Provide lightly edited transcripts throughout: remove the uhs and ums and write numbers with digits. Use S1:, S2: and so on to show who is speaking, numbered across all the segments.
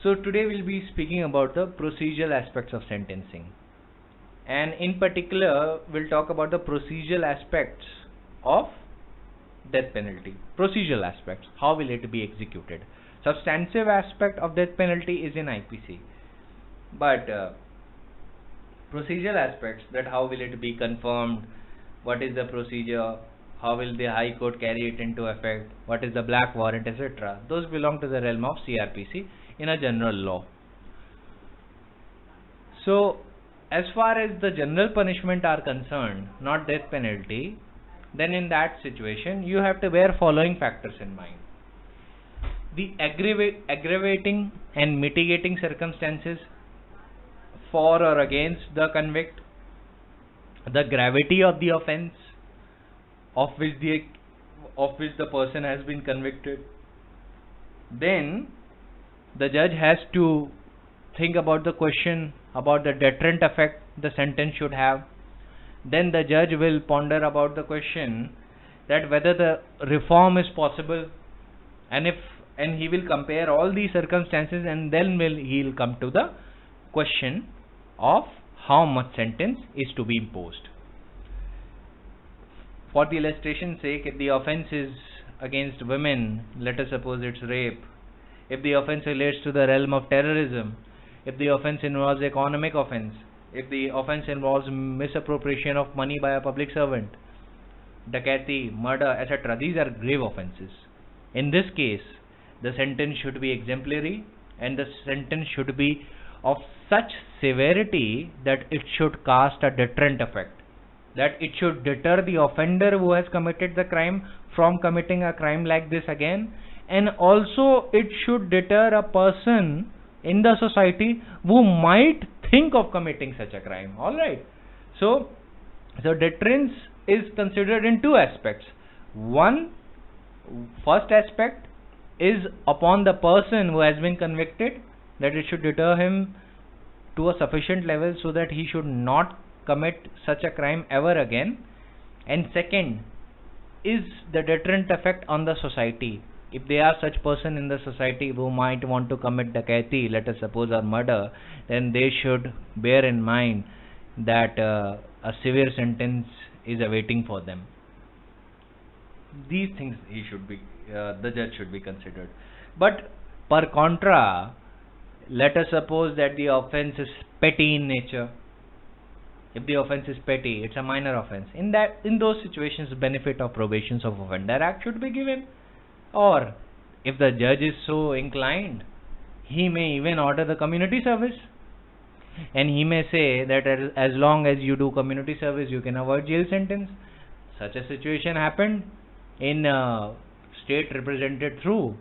S1: So today we'll be speaking about the procedural aspects of sentencing, and in particular we'll talk about the procedural aspects of death penalty. Procedural aspects, how will it be executed? Substantive aspect of death penalty is in IPC, but procedural aspects, that how will it be confirmed, what is the procedure, how will the High Court carry it into effect, what is the black warrant, etc. Those belong to the realm of CRPC in a general law. So as far as the general punishment are concerned, not death penalty, then in that situation you have to bear following factors in mind: the aggravating and mitigating circumstances for or against the convict, the gravity of the offense of which the person has been convicted. Then the judge has to think about the question about the deterrent effect the sentence should have. Then the judge will ponder about the question that whether the reform is possible, and he will compare all these circumstances, and then he'll come to the question of how much sentence is to be imposed. For the illustration's sake, if the offense is against women, let us suppose it's rape, if the offense relates to the realm of terrorism, if the offense involves economic offense, if the offense involves misappropriation of money by a public servant, dacoity, murder, etc., these are grave offenses. In this case, the sentence should be exemplary, and the sentence should be of such severity that it should cast a deterrent effect, that it should deter the offender who has committed the crime from committing a crime like this again, and also it should deter a person in the society who might think of committing such a crime. Alright, so deterrence is considered in two aspects. First aspect is upon the person who has been convicted, that it should deter him to a sufficient level so that he should not commit such a crime ever again. And second is the deterrent effect on the society. If there are such person in the society who might want to commit dacoity, let us suppose, or murder, then they should bear in mind that a severe sentence is awaiting for them. These things the judge should be considered. But per contra, let us suppose that the offense is petty in nature. If the offense is petty, it's a minor offense. In those situations, benefit of probations of Offender Act should be given. Or if the judge is so inclined, he may even order the community service, and he may say that as long as you do community service, you can avoid jail sentence. Such a situation happened in state represented through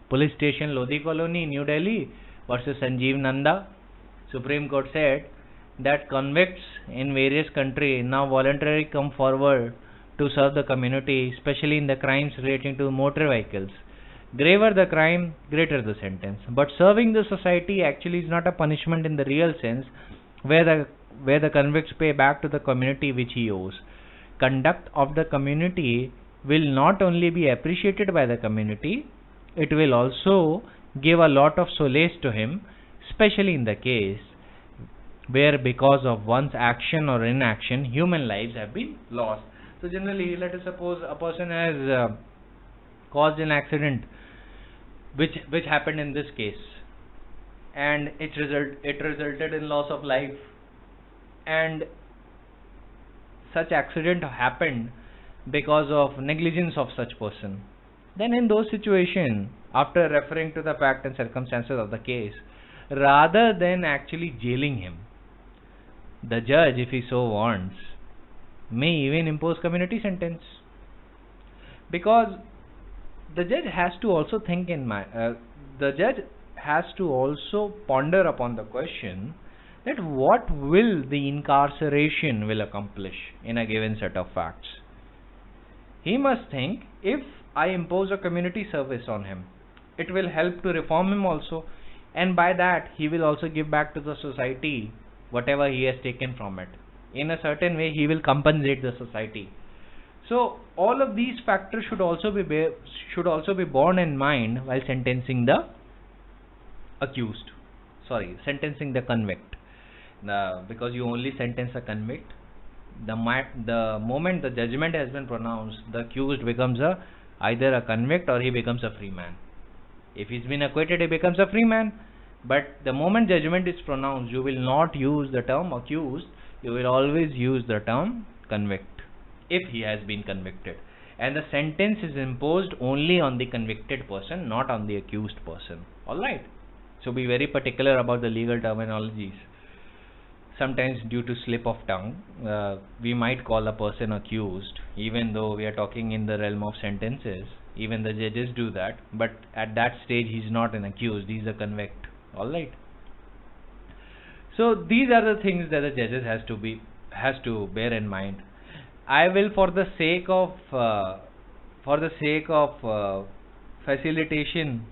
S1: Police Station Lodi Colony, New Delhi versus Sanjeev Nanda. Supreme Court said that convicts in various countries now voluntarily come forward to serve the community, especially in the crimes relating to motor vehicles. Graver the crime, greater the sentence. But serving the society actually is not a punishment in the real sense, where the convicts pay back to the community which he owes. Conduct of the community will not only be appreciated by the community, it will also give a lot of solace to him, especially in the case where because of one's action or inaction, human lives have been lost. So generally, let us suppose a person has caused an accident which happened in this case, and it resulted in loss of life, and such accident happened because of negligence of such person. Then in those situations, after referring to the fact and circumstances of the case, rather than actually jailing him, the judge, if he so wants, may even impose community sentence, because the judge has to also think in mind. The judge has to also ponder upon the question that what will the incarceration will accomplish in a given set of facts. He must think, if I impose a community service on him, it will help to reform him also, and by that he will also give back to the society whatever he has taken from it. In a certain way, he will compensate the society. So all of these factors should also be borne in mind while sentencing the accused. sentencing the convict. Because you only sentence a convict, the moment the judgment has been pronounced, the accused becomes either a convict or he becomes a free man. If he's been acquitted, he becomes a free man. But the moment judgment is pronounced, you will not use the term accused, you will always use the term convict if he has been convicted. And the sentence is imposed only on the convicted person, not on the accused person. Alright? So be very particular about the legal terminologies. Sometimes due to slip of tongue, we might call a person accused, even though we are talking in the realm of sentences. Even the judges do that, but at that stage he's not an accused, he's a convict. Alright? So these are the things that the judges has to bear in mind. I will, for the sake of facilitation,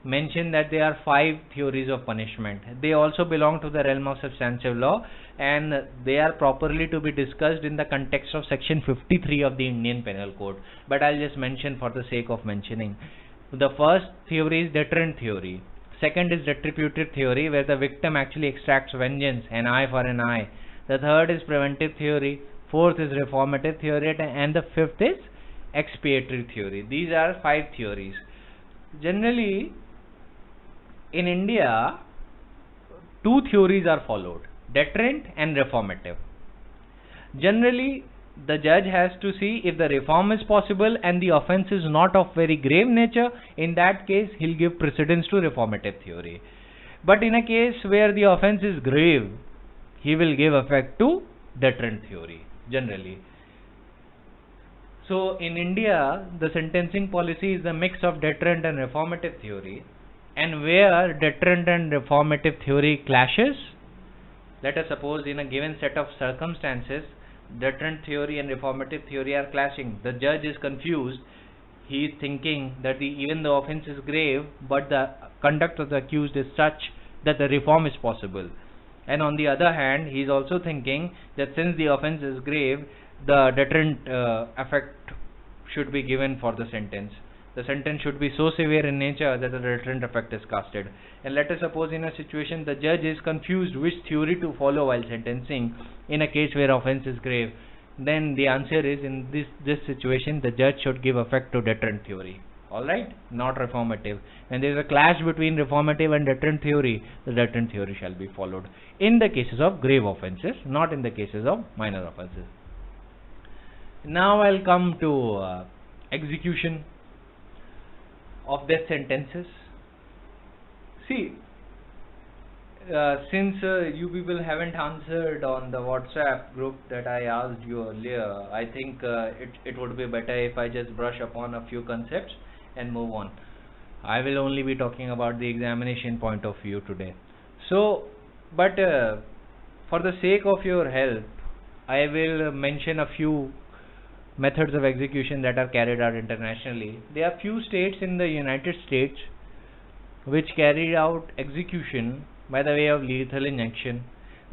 S1: mention that there are 5 theories of punishment. They also belong to the realm of substantive law, and they are properly to be discussed in the context of section 53 of the Indian Penal Code, but I'll just mention for the sake of mentioning. The first theory is deterrent theory. Second is retributive theory, where the victim actually extracts vengeance, an eye for an eye. The third is preventive theory. Fourth is reformative theory, and the fifth is expiatory theory. These are 5 theories. Generally, in India, 2 theories are followed: deterrent and reformative. Generally, the judge has to see if the reform is possible and the offence is not of very grave nature. In that case, he'll give precedence to reformative theory. But in a case where the offence is grave, he will give effect to deterrent theory, generally. So in India, the sentencing policy is a mix of deterrent and reformative theory, and where deterrent and reformative theory clashes, let us suppose in a given set of circumstances, deterrent theory and reformative theory are clashing. The judge is confused. He is thinking that even the offence is grave, but the conduct of the accused is such that the reform is possible. And on the other hand, he is also thinking that since the offence is grave, the deterrent effect should be given for the sentence. The sentence should be so severe in nature that the deterrent effect is casted. And let us suppose in a situation the judge is confused which theory to follow while sentencing in a case where offence is grave. Then the answer is, in this situation, the judge should give effect to deterrent theory. Alright? Not reformative. When there is a clash between reformative and deterrent theory, the deterrent theory shall be followed in the cases of grave offences, not in the cases of minor offences. Now I'll come to execution of death sentences. See, since you people haven't answered on the WhatsApp group that I asked you earlier, I think it would be better if I just brush upon a few concepts and move on. I will only be talking about the examination point of view today. So, but for the sake of your help, I will mention a few methods of execution that are carried out internationally. There are few states in the United States which carry out execution by the way of lethal injection.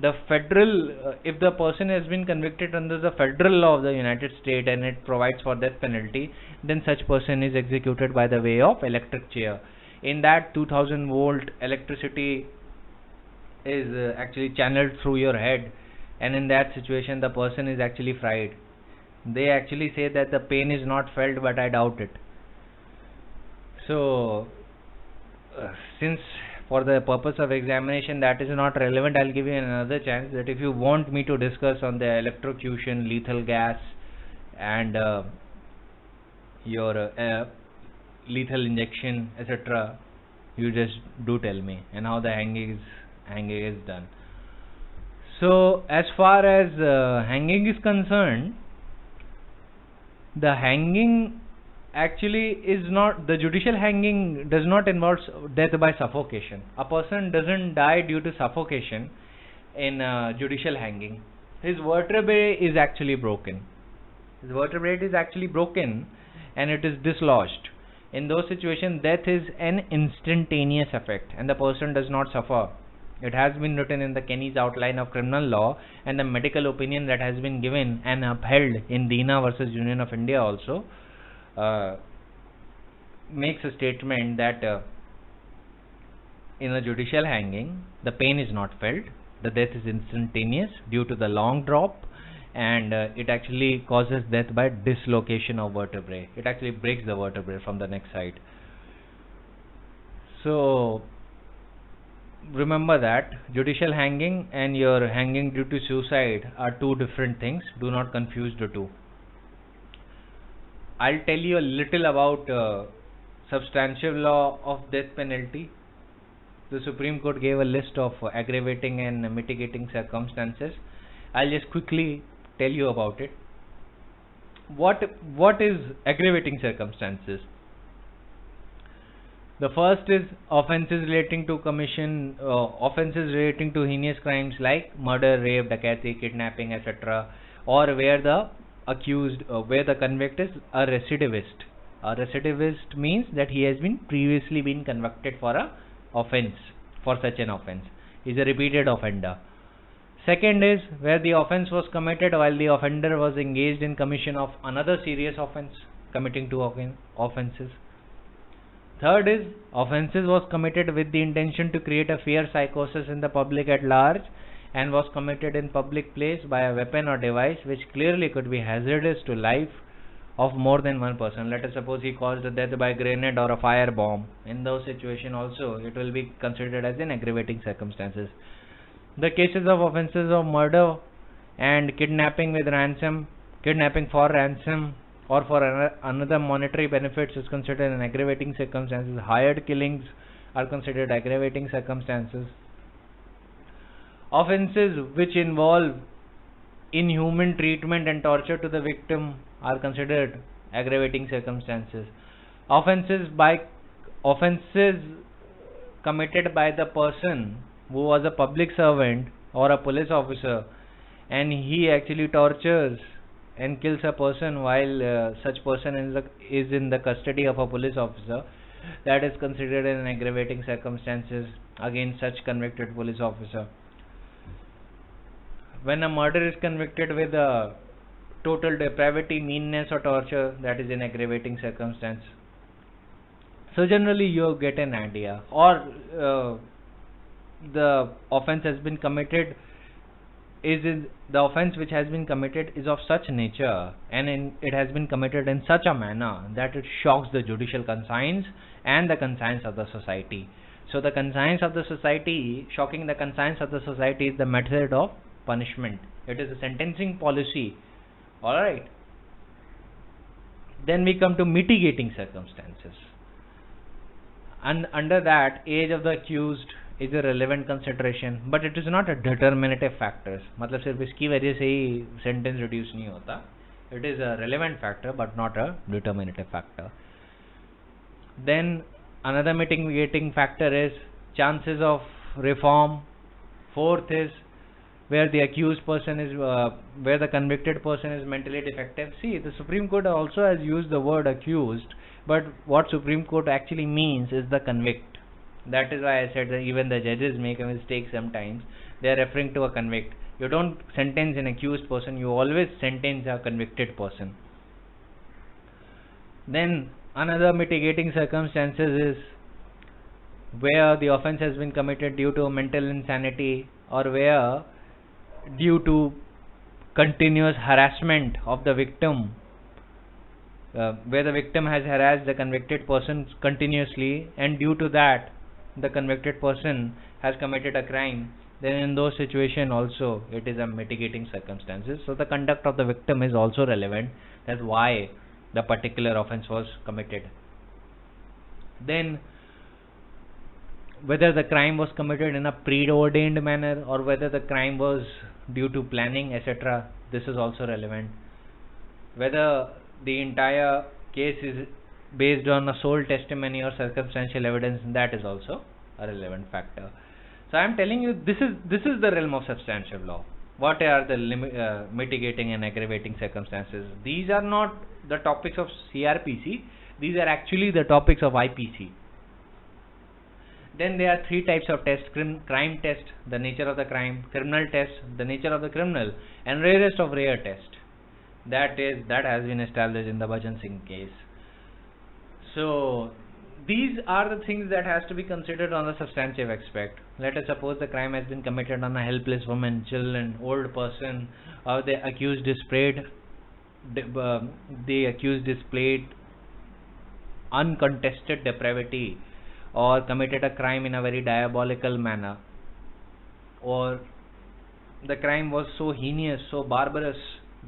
S1: The federal, if the person has been convicted under the federal law of the United States and it provides for death penalty, then such person is executed by the way of electric chair. In that, 2000 volt electricity is actually channeled through your head, and in that situation the person is actually fried. They actually say that the pain is not felt, but I doubt it. So since for the purpose of examination that is not relevant, I'll give you another chance that if you want me to discuss on the electrocution, lethal gas, and your lethal injection, etc., you just do tell me, and how the hanging is done. So as far as hanging is concerned, the hanging actually is not, the judicial hanging does not involve death by suffocation. A person doesn't die due to suffocation in judicial hanging. His vertebrae is actually broken. His vertebrae is actually broken and it is dislodged. In those situations, death is an instantaneous effect and the person does not suffer. It has been written in the Kenny's Outline of Criminal Law, and the medical opinion that has been given and upheld in Dina versus Union of India also makes a statement that in a judicial hanging, the pain is not felt, the death is instantaneous due to the long drop, and it actually causes death by dislocation of vertebrae. It actually breaks the vertebrae from the neck side. So remember that judicial hanging and your hanging due to suicide are two different things. Do not confuse the two. I'll tell you a little about substantive law of death penalty. The Supreme Court gave a list of aggravating and mitigating circumstances. I'll just quickly tell you about it. What is aggravating circumstances? The first is offences relating to heinous crimes like murder, rape, dacoity, kidnapping, etc., or where the accused, where the convict is a recidivist. A recidivist means that he has previously been convicted for a offence, for such an offence. He is a repeated offender. Second is where the offence was committed while the offender was engaged in commission of another serious offence, committing two offences. Third is offences was committed with the intention to create a fear psychosis in the public at large and was committed in public place by a weapon or device which clearly could be hazardous to life of more than one person. Let us suppose he caused death by grenade or a fire bomb. In those situations also it will be considered as an aggravating circumstances. The cases of offences of murder and kidnapping with ransom, kidnapping for ransom or for another monetary benefits is considered an aggravating circumstances. Hired killings are considered aggravating circumstances. Offences which involve inhuman treatment and torture to the victim are considered aggravating circumstances. Offences committed by the person who was a public servant or a police officer and he actually tortures and kills a person while such person is in the custody of a police officer, that is considered an aggravating circumstances against such convicted police officer. When a murder is convicted with a total depravity, meanness or torture, that is an aggravating circumstance. So generally you get an idea. Or the offence has been committed the offence which has been committed is of such nature and it has been committed in such a manner that it shocks the judicial conscience and the conscience of the society. So the conscience of the society, shocking the conscience of the society is the method of punishment. It is a sentencing policy. Alright. Then we come to mitigating circumstances. And under that, age of the accused is a relevant consideration, but it is not a determinative factor. मतलब सिर्फ इसकी वजह से ही sentence reduce नहीं होता. It is a relevant factor, but not a determinative factor. Then another mitigating factor is chances of reform. Fourth is where the accused person is, where the convicted person is mentally defective. See, the Supreme Court also has used the word accused, but what Supreme Court actually means is the convict. That is why I said that even the judges make a mistake sometimes. They are referring to a convict. You don't sentence an accused person, you always sentence a convicted person. Then another mitigating circumstances is where the offence has been committed due to mental insanity or where due to continuous harassment of the victim, where the victim has harassed the convicted person continuously and due to that the convicted person has committed a crime, then in those situations also it is a mitigating circumstances. So the conduct of the victim is also relevant. That's why the particular offence was committed. Then whether the crime was committed in a preordained manner or whether the crime was due to planning, etc., this is also relevant. Whether the entire case is based on a sole testimony or circumstantial evidence, that is also a relevant factor. So I am telling you, this is the realm of substantive law. What are the mitigating and aggravating circumstances? These are not the topics of CRPC. These are actually the topics of IPC. Then there are three types of tests: crime test, the nature of the crime; criminal test, the nature of the criminal; and rarest of rare test. That has been established in the Bhajan Singh case. So these are the things that has to be considered on the substantive aspect. Let us suppose the crime has been committed on a helpless woman, children, old person, or the accused displayed uncontested depravity, or committed a crime in a very diabolical manner, or the crime was so heinous, so barbarous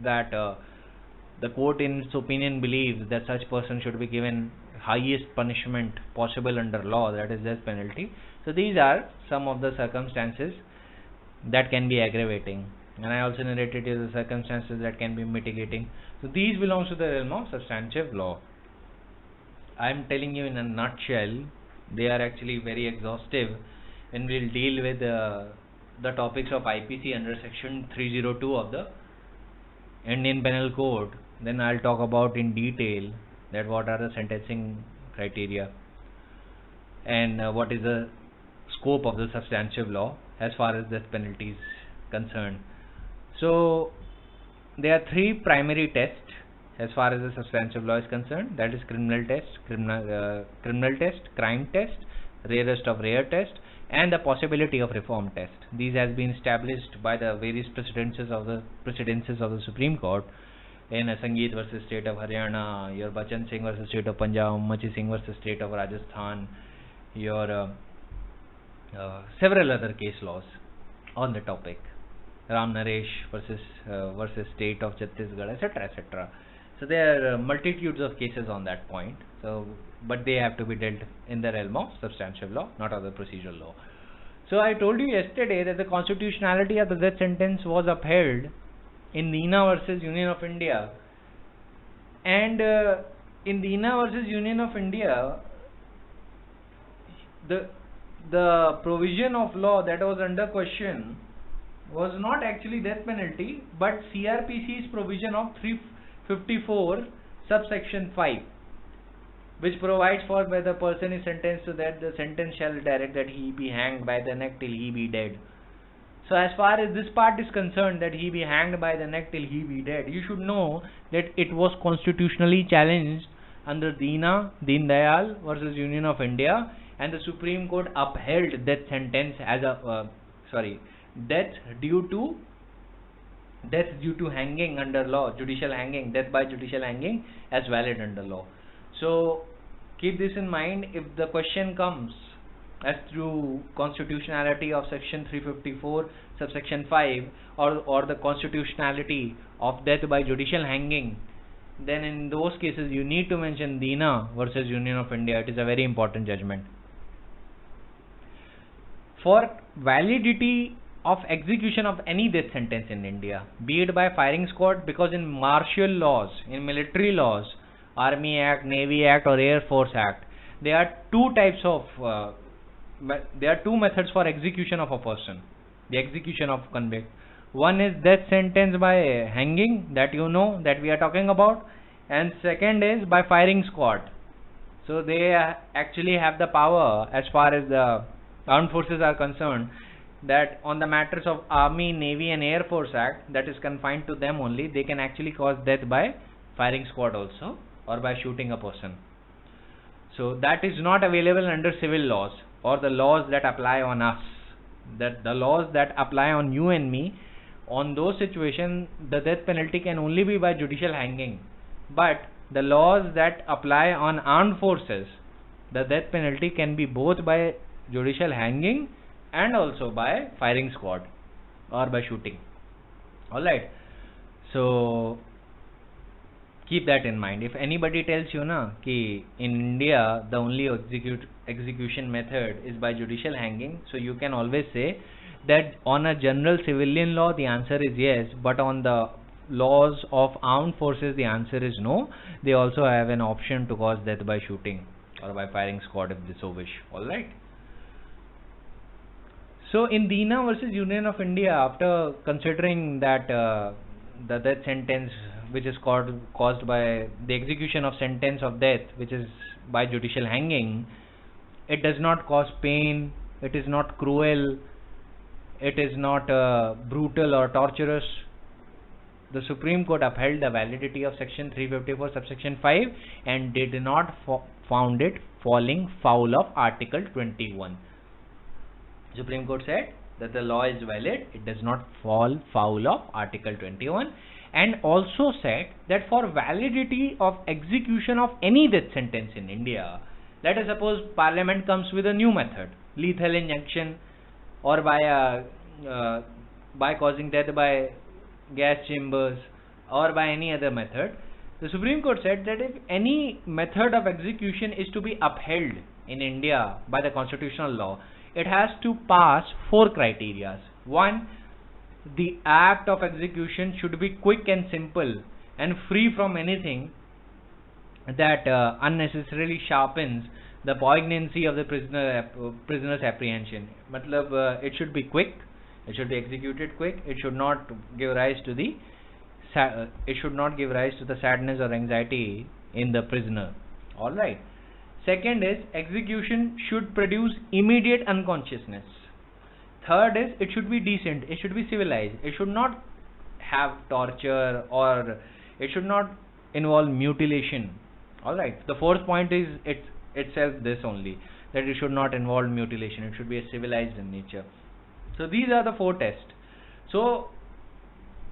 S1: that the court in its opinion believes that such person should be given highest punishment possible under law, that is death penalty. So these are some of the circumstances that can be aggravating, and I also narrated you the circumstances that can be mitigating. So these belongs to the realm of substantive law. I am telling you in a nutshell. They are actually very exhaustive, and we'll deal with the topics of IPC under section 302 of the Indian Penal Code. Then I'll talk about in detail that what are the sentencing criteria and what is the scope of the substantive law as far as death penalty is concerned. So there are three primary tests as far as the substantive law is concerned, that is criminal test, crime test, rarest of rare test, and the possibility of reform test. These has been established by the various precedences of the Supreme Court in Sangeet versus State of Haryana, your Bachan Singh versus State of Punjab, Machi Singh versus State of Rajasthan, your several other case laws on the topic, Ram Naresh versus State of Chhattisgarh, etc., etc. So there are multitudes of cases on that point. So, but they have to be dealt in the realm of substantive law, not of the procedural law. So I told you yesterday that the constitutionality of the death sentence was upheld in Deena versus Union of India, and in Deena versus Union of India, the provision of law that was under question was not actually death penalty, but CRPC's provision of 354 subsection 5, which provides for when the person is sentenced to that, the sentence shall direct that he be hanged by the neck till he be dead. So as far as this part is concerned, that he be hanged by the neck till he be dead, you should know that it was constitutionally challenged under Deen Dayal versus Union of India, and the Supreme Court upheld death sentence as a death due to hanging under law, judicial hanging, death by judicial hanging as valid under law. So keep this in mind if the question comes as through constitutionality of section 354 subsection 5 or the constitutionality of death by judicial hanging, then in those cases you need to mention Deena versus Union of India. It is a very important judgment. For validity of execution of any death sentence in India, be it by firing squad, because in martial laws, in military laws, Army Act, Navy Act or Air Force Act, there are two types of there are two methods for execution of a person, the execution of convict. One is death sentence by hanging, that you know that we are talking about, and second is by firing squad. So they actually have the power as far as the armed forces are concerned, that on the matters of Army, Navy and Air Force Act, that is confined to them only. They can actually cause death by firing squad also, or by shooting a person. So that is not available under civil laws or the laws that apply on us. That the laws that apply on you and me, on those situations the death penalty can only be by judicial hanging. But the laws that apply on armed forces, the death penalty can be both by judicial hanging and also by firing squad or by shooting. Alright, so keep that in mind. If anybody tells you ki in India the only execution method is by judicial hanging, so you can always say that on a general civilian law the answer is yes, but on the laws of armed forces the answer is no. They also have an option to cause death by shooting or by firing squad if they so wish. Alright. So in Deena versus Union of India, after considering that the death sentence which is caused by the execution of sentence of death which is by judicial hanging, it does not cause pain, it is not cruel, it is not brutal or torturous, the Supreme Court upheld the validity of section 354 subsection 5 and did not found it falling foul of Article 21. Supreme Court said that the law is valid, it does not fall foul of Article 21, and also said that for validity of execution of any death sentence in India, let us suppose Parliament comes with a new method, lethal injection, or by causing death by gas chambers, or by any other method. The Supreme Court said that if any method of execution is to be upheld in India by the constitutional law, it has to pass 4 criteria. 1, the act of execution should be quick and simple and free from anything that unnecessarily sharpens the poignancy of the prisoner's apprehension. Matlab, it should be quick, it should be executed quick, it should not give rise to the sadness or anxiety in the prisoner. Alright. Second is, execution should produce immediate unconsciousness. Third is, it should be decent, it should be civilized, it should not have torture, or it should not involve mutilation. Alright. The fourth point is itself this only, that it should not involve mutilation, it should be civilized in nature. So these are the 4 tests. So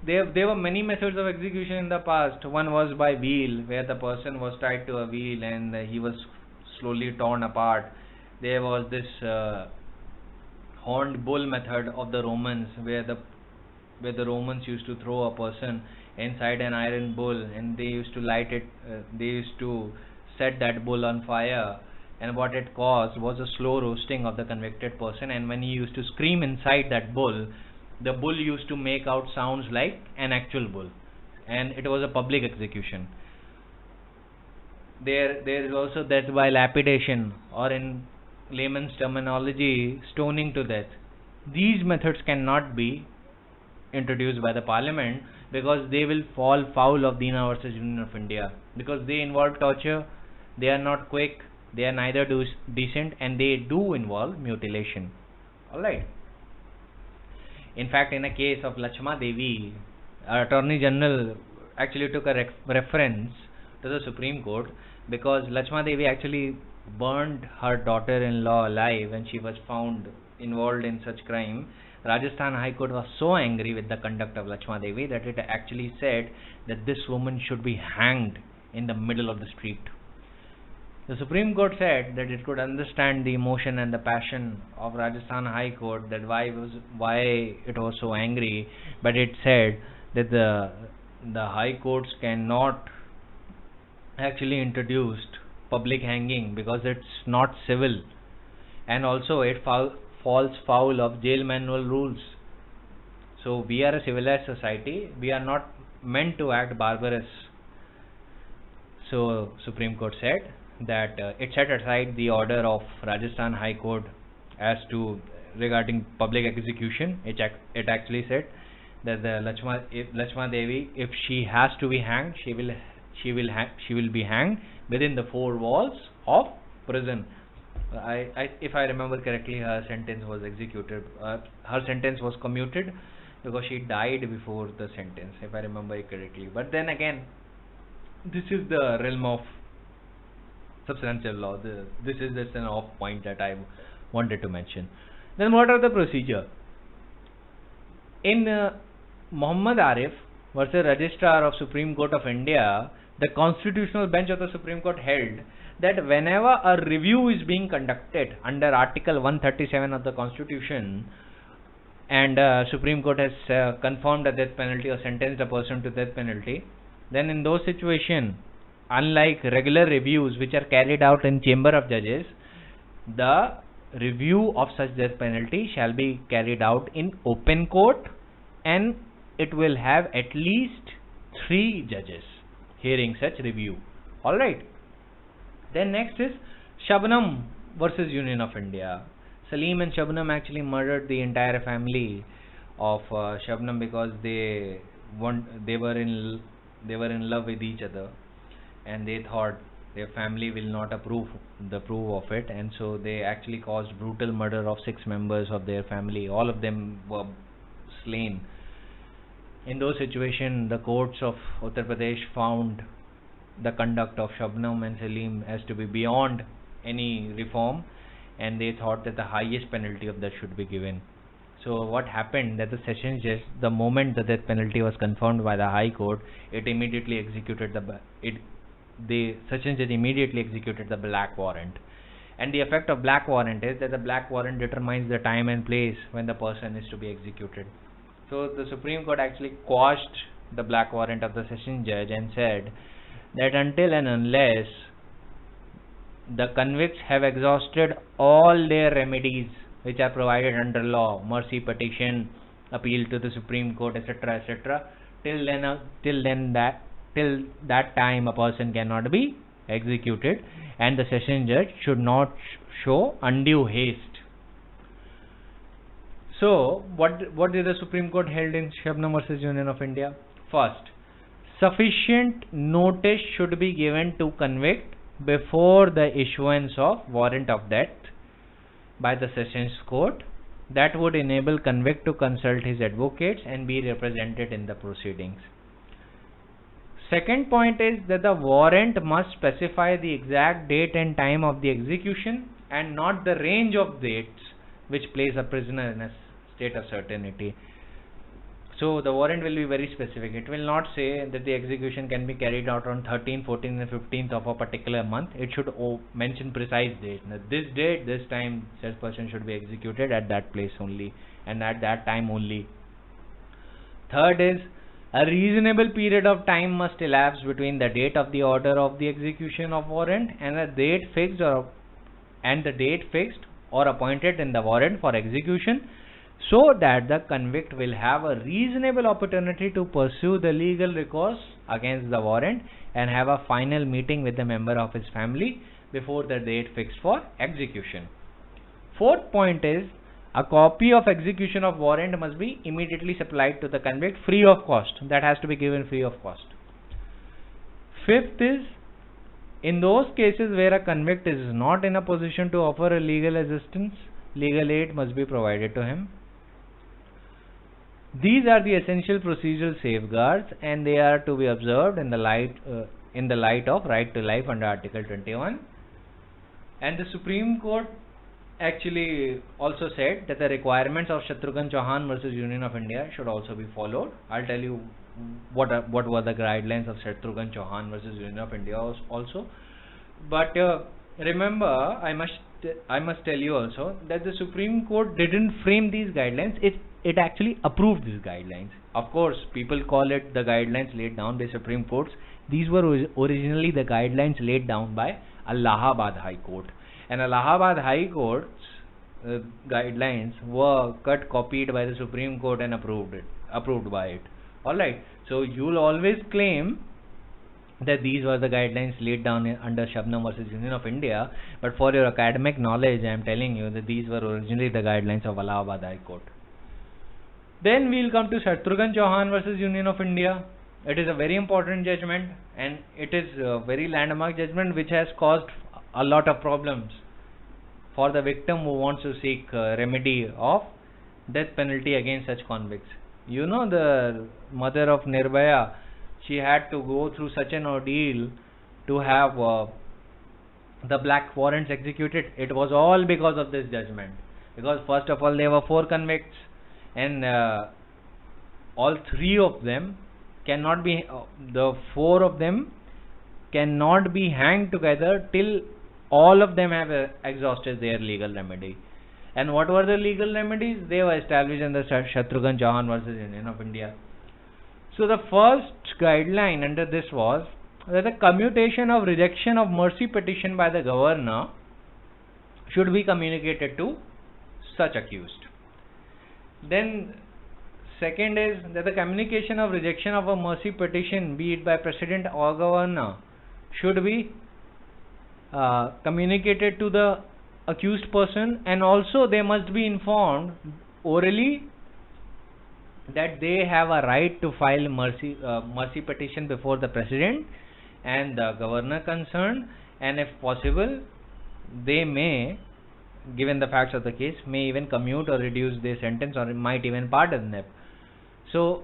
S1: there were many methods of execution in the past. One was by wheel, where the person was tied to a wheel and he was slowly torn apart. There was this horned bull method of the Romans, where the Romans used to throw a person inside an iron bull, and they used to light it, they used to set that bull on fire, and what it caused was a slow roasting of the convicted person. And when he used to scream inside that bull, the bull used to make out sounds like an actual bull, and it was a public execution. There is also death by lapidation, or in layman's terminology, stoning to death. These methods cannot be introduced by the Parliament, because they will fall foul of Dina versus Union of India, because they involve torture, they are not quick, they are neither decent, and they do involve mutilation. Alright. In fact, in a case of Lakshma Devi, Attorney General actually took a reference to the Supreme Court, because Lakshma Devi actually burned her daughter-in-law alive when she was found involved in such crime. Rajasthan High Court was so angry with the conduct of Lakshma Devi that it actually said that this woman should be hanged in the middle of the street. The Supreme Court said that it could understand the emotion and the passion of Rajasthan High Court, that why it was so angry, but it said that the High Courts cannot actually introduce public hanging because it's not civil, and also it falls foul of jail manual rules. So we are a civilized society, we are not meant to act barbarous. So Supreme Court said that it set aside the order of Rajasthan High Court as to regarding public execution. It actually said that the Lakshma Devi, if she has to be hanged, she will be hanged within the 4 walls of prison. If I remember correctly, her sentence was executed. Her sentence was commuted because she died before the sentence, if I remember it correctly. But then again, this is the realm of substantial law. This is just an off point that I wanted to mention. Then what are the procedure? In Muhammad Arif versus Registrar of Supreme Court of India, the constitutional bench of the Supreme Court held that whenever a review is being conducted under Article 137 of the Constitution, and Supreme Court has confirmed a death penalty or sentenced a person to death penalty, then in those situations, unlike regular reviews which are carried out in Chamber of Judges, the review of such death penalty shall be carried out in open court, and it will have at least 3 judges hearing such review. Alright. Then next is Shabnam versus Union of India. Salim and Shabnam actually murdered the entire family of Shabnam because they were in love with each other, and they thought their family will not approve of it, and so they actually caused brutal murder of 6 members of their family. All of them were slain. In those situations, the courts of Uttar Pradesh found the conduct of Shabnam and Salim as to be beyond any reform, and they thought that the highest penalty of that should be given. So what happened that the sessions judge, the moment the death penalty was confirmed by the High Court, it immediately executed the sessions judge immediately executed the black warrant. And the effect of black warrant is that the black warrant determines the time and place when the person is to be executed. So the Supreme Court actually quashed the black warrant of the sessions judge and said that until and unless the convicts have exhausted all their remedies which are provided under law, mercy petition, appeal to the Supreme Court, etc., etc., till that time a person cannot be executed, and the session judge should not show undue haste. So what did the Supreme Court held in Shabnam versus Union of India? First, sufficient notice should be given to convict before the issuance of warrant of death by the Sessions Court. That would enable convict to consult his advocates and be represented in the proceedings. Second point is that the warrant must specify the exact date and time of the execution and not the range of dates which place a prisoner in a state of certainty. So the warrant will be very specific. It will not say that the execution can be carried out on 13th, 14th and 15th of a particular month. It should mention precise date. Now, this date, this time, such person should be executed at that place only and at that time only. Third is, a reasonable period of time must elapse between the date of the order of the execution of warrant and the date fixed or appointed in the warrant for execution, so that the convict will have a reasonable opportunity to pursue the legal recourse against the warrant and have a final meeting with the member of his family before the date fixed for execution. Fourth point is, a copy of execution of warrant must be immediately supplied to the convict free of cost. That has to be given free of cost. Fifth is, in those cases where a convict is not in a position to offer a legal assistance, legal aid must be provided to him. These are the essential procedural safeguards, and they are to be observed in the light of right to life under Article 21. And the Supreme Court actually also said that the requirements of Shatrughan Chauhan versus Union of India should also be followed. I'll tell you what were the guidelines of Shatrughan Chauhan versus Union of India also. But remember, I must tell you also that the Supreme Court didn't frame these guidelines. It actually approved these guidelines. Of course, people call it the guidelines laid down by Supreme Courts. These were originally the guidelines laid down by Allahabad High Court. And Allahabad High Court's guidelines were copied by the Supreme Court and approved by it. Alright, so you will always claim that these were the guidelines laid down under Shabnam versus Union of India, but for your academic knowledge, I am telling you that these were originally the guidelines of Allahabad High Court. Then we will come to Shatrughan Chauhan versus Union of India. It is a very important judgment, and it is a very landmark judgment which has caused a lot of problems for the victim who wants to seek remedy of death penalty against such convicts. You know, the mother of Nirbhaya, she had to go through such an ordeal to have the black warrants executed. It was all because of this judgment. Because first of all, there were 4 convicts, and all 3 of them cannot be, the 4 of them cannot be hanged together till all of them have exhausted their legal remedy. And what were the legal remedies? They were established in the Shatrughan Chauhan versus Union of India. So the first guideline under this was that the commutation of rejection of mercy petition by the governor should be communicated to such accused. Then second is that the communication of rejection of a mercy petition, be it by president or governor, should be communicated to the accused person, and also they must be informed orally that they have a right to file mercy petition before the president and the governor concerned, and if possible they may, given the facts of the case, may even commute or reduce their sentence, or might even pardon them. So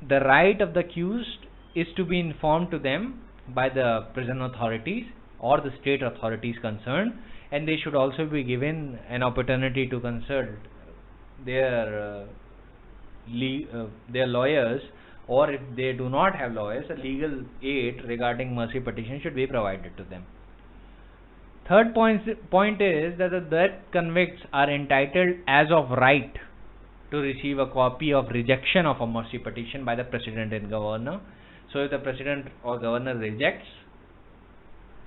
S1: the right of the accused is to be informed to them by the prison authorities or the state authorities concerned, and they should also be given an opportunity to consult their their lawyers, or if they do not have lawyers, a legal aid regarding mercy petition should be provided to them. Third point is that the death convicts are entitled as of right to receive a copy of rejection of a mercy petition by the President and Governor. So if the President or Governor rejects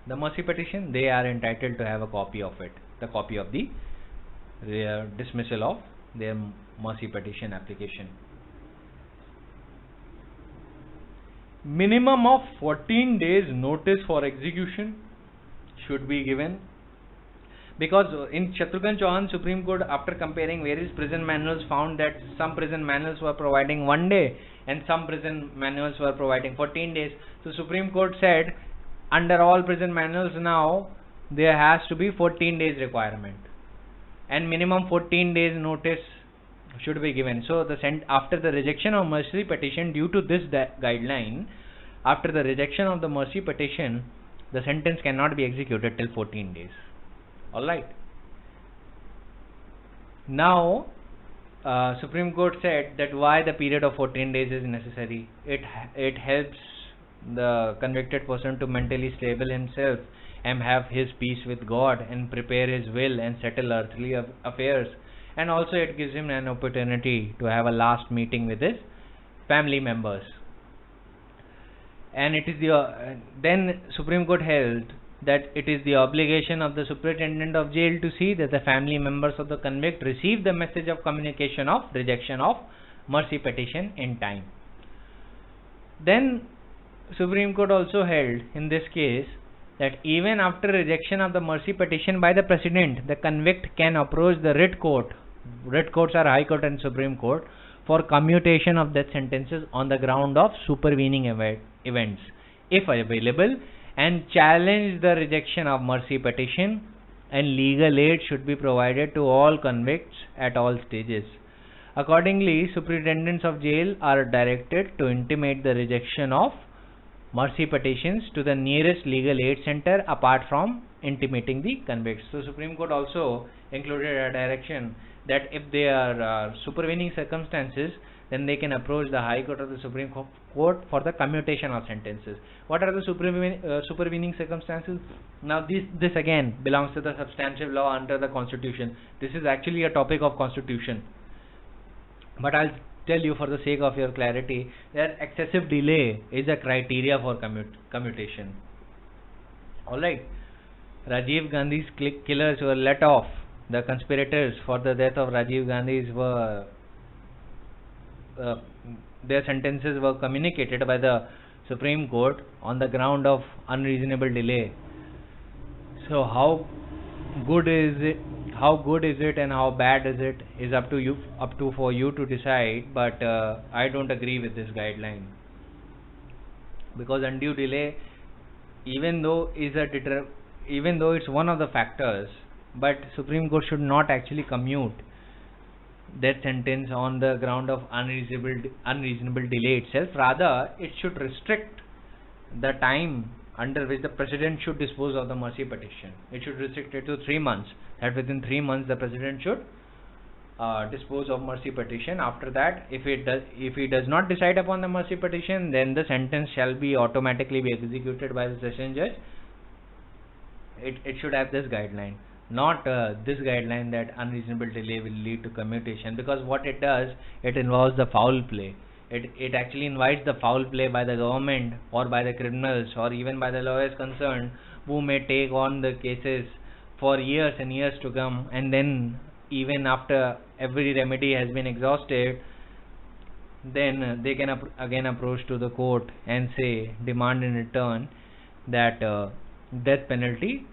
S1: the mercy petition, they are entitled to have a copy of it, the copy of the dismissal of their mercy petition application. Minimum of 14 days notice for execution should be given, because in Shatrughan Chauhan, Supreme Court, after comparing various prison manuals, found that some prison manuals were providing 1 day and some prison manuals were providing 14 days. So Supreme Court said under all prison manuals now there has to be 14 days requirement and minimum 14 days notice should be given. So after the rejection of mercy petition, due to this guideline, after the rejection of the mercy petition, the sentence cannot be executed till 14 days. Alright. Now, Supreme Court said that why the period of 14 days is necessary. It helps the convicted person to mentally stable himself and have his peace with God and prepare his will and settle earthly affairs. And also it gives him an opportunity to have a last meeting with his family members. And it is then Supreme Court held that it is the obligation of the Superintendent of Jail to see that the family members of the convict receive the message of communication of rejection of mercy petition in time. Then Supreme Court also held in this case that even after rejection of the mercy petition by the President, the convict can approach the writ court. Writ courts are High Court and Supreme Court for commutation of death sentences on the ground of supervening events, if available, and challenge the rejection of mercy petition, and legal aid should be provided to all convicts at all stages. Accordingly, superintendents of jail are directed to intimate the rejection of mercy petitions to the nearest legal aid center apart from intimating the convicts. So Supreme Court also included a direction that if there are supervening circumstances, then they can approach the High Court or the Supreme Court for the commutation of sentences. What are the supervening circumstances? Now this again belongs to the substantive law under the Constitution. This is actually a topic of Constitution, but I'll tell you for the sake of your clarity that excessive delay is a criteria for commutation. Alright, Rajiv Gandhi's killers were let off. The conspirators for the death of Rajiv Gandhi were their sentences were communicated by the Supreme Court on the ground of unreasonable delay. So how good is it and how bad is it is up to for you to decide, but I don't agree with this guideline, because undue delay, even though it's one of the factors, but Supreme Court should not actually commute that sentence on the ground of unreasonable delay itself. Rather, it should restrict the time under which the President should dispose of the mercy petition. It should restrict it to 3 months. That within 3 months the President should dispose of mercy petition. After that, if he does not decide upon the mercy petition, then the sentence shall be automatically be executed by the session judge. It should have this guideline, not this guideline that unreasonable delay will lead to commutation, because what it does, it involves the foul play. It actually invites the foul play by the government or by the criminals or even by the lawyers concerned, who may take on the cases for years and years to come, and then even after every remedy has been exhausted, then they can again approach to the court and demand in return that death penalty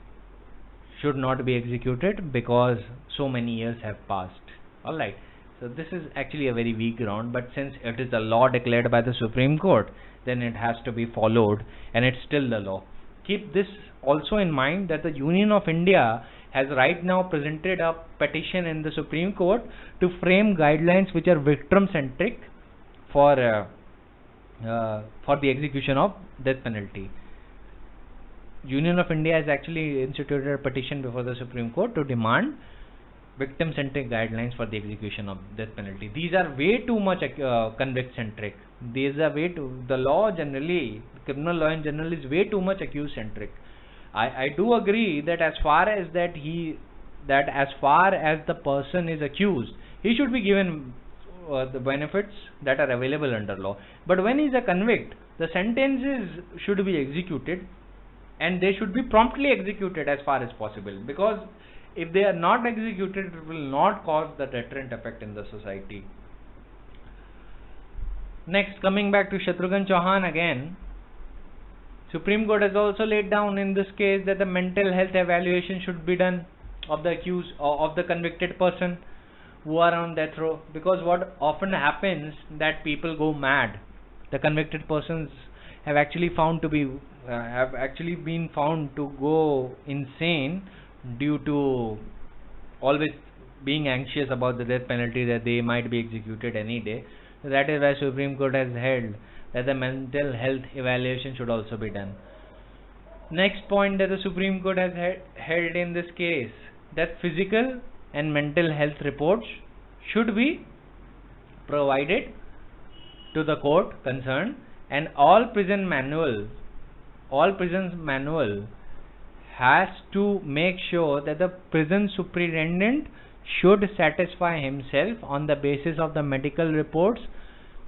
S1: should not be executed because so many years have passed. Alright, so this is actually a very weak ground, but since it is the law declared by the Supreme Court, then it has to be followed, and it's still the law. Keep this also in mind that the Union of India has right now presented a petition in the Supreme Court to frame guidelines which are victim centric for the execution of death penalty. Union of India has actually instituted a petition before the Supreme Court to demand victim-centric guidelines for the execution of death penalty. These are way too much convict-centric. These are the law generally, criminal law in general is way too much accused-centric. I do agree that as far as the person is accused, he should be given the benefits that are available under law. But when he is a convict, the sentences should be executed, and they should be promptly executed as far as possible, because if they are not executed, it will not cause the deterrent effect in the society. Next, coming back to Shatrughan Chauhan again, Supreme Court has also laid down in this case that the mental health evaluation should be done of the accused or of the convicted person who are on death row, because what often happens that people go mad. The convicted persons have actually been found to go insane due to always being anxious about the death penalty, that they might be executed any day. So that is why Supreme Court has held that the mental health evaluation should also be done. Next point that the Supreme Court has held in this case, that physical and mental health reports should be provided to the court concerned, and all prisons manual has to make sure that the prison superintendent should satisfy himself on the basis of the medical reports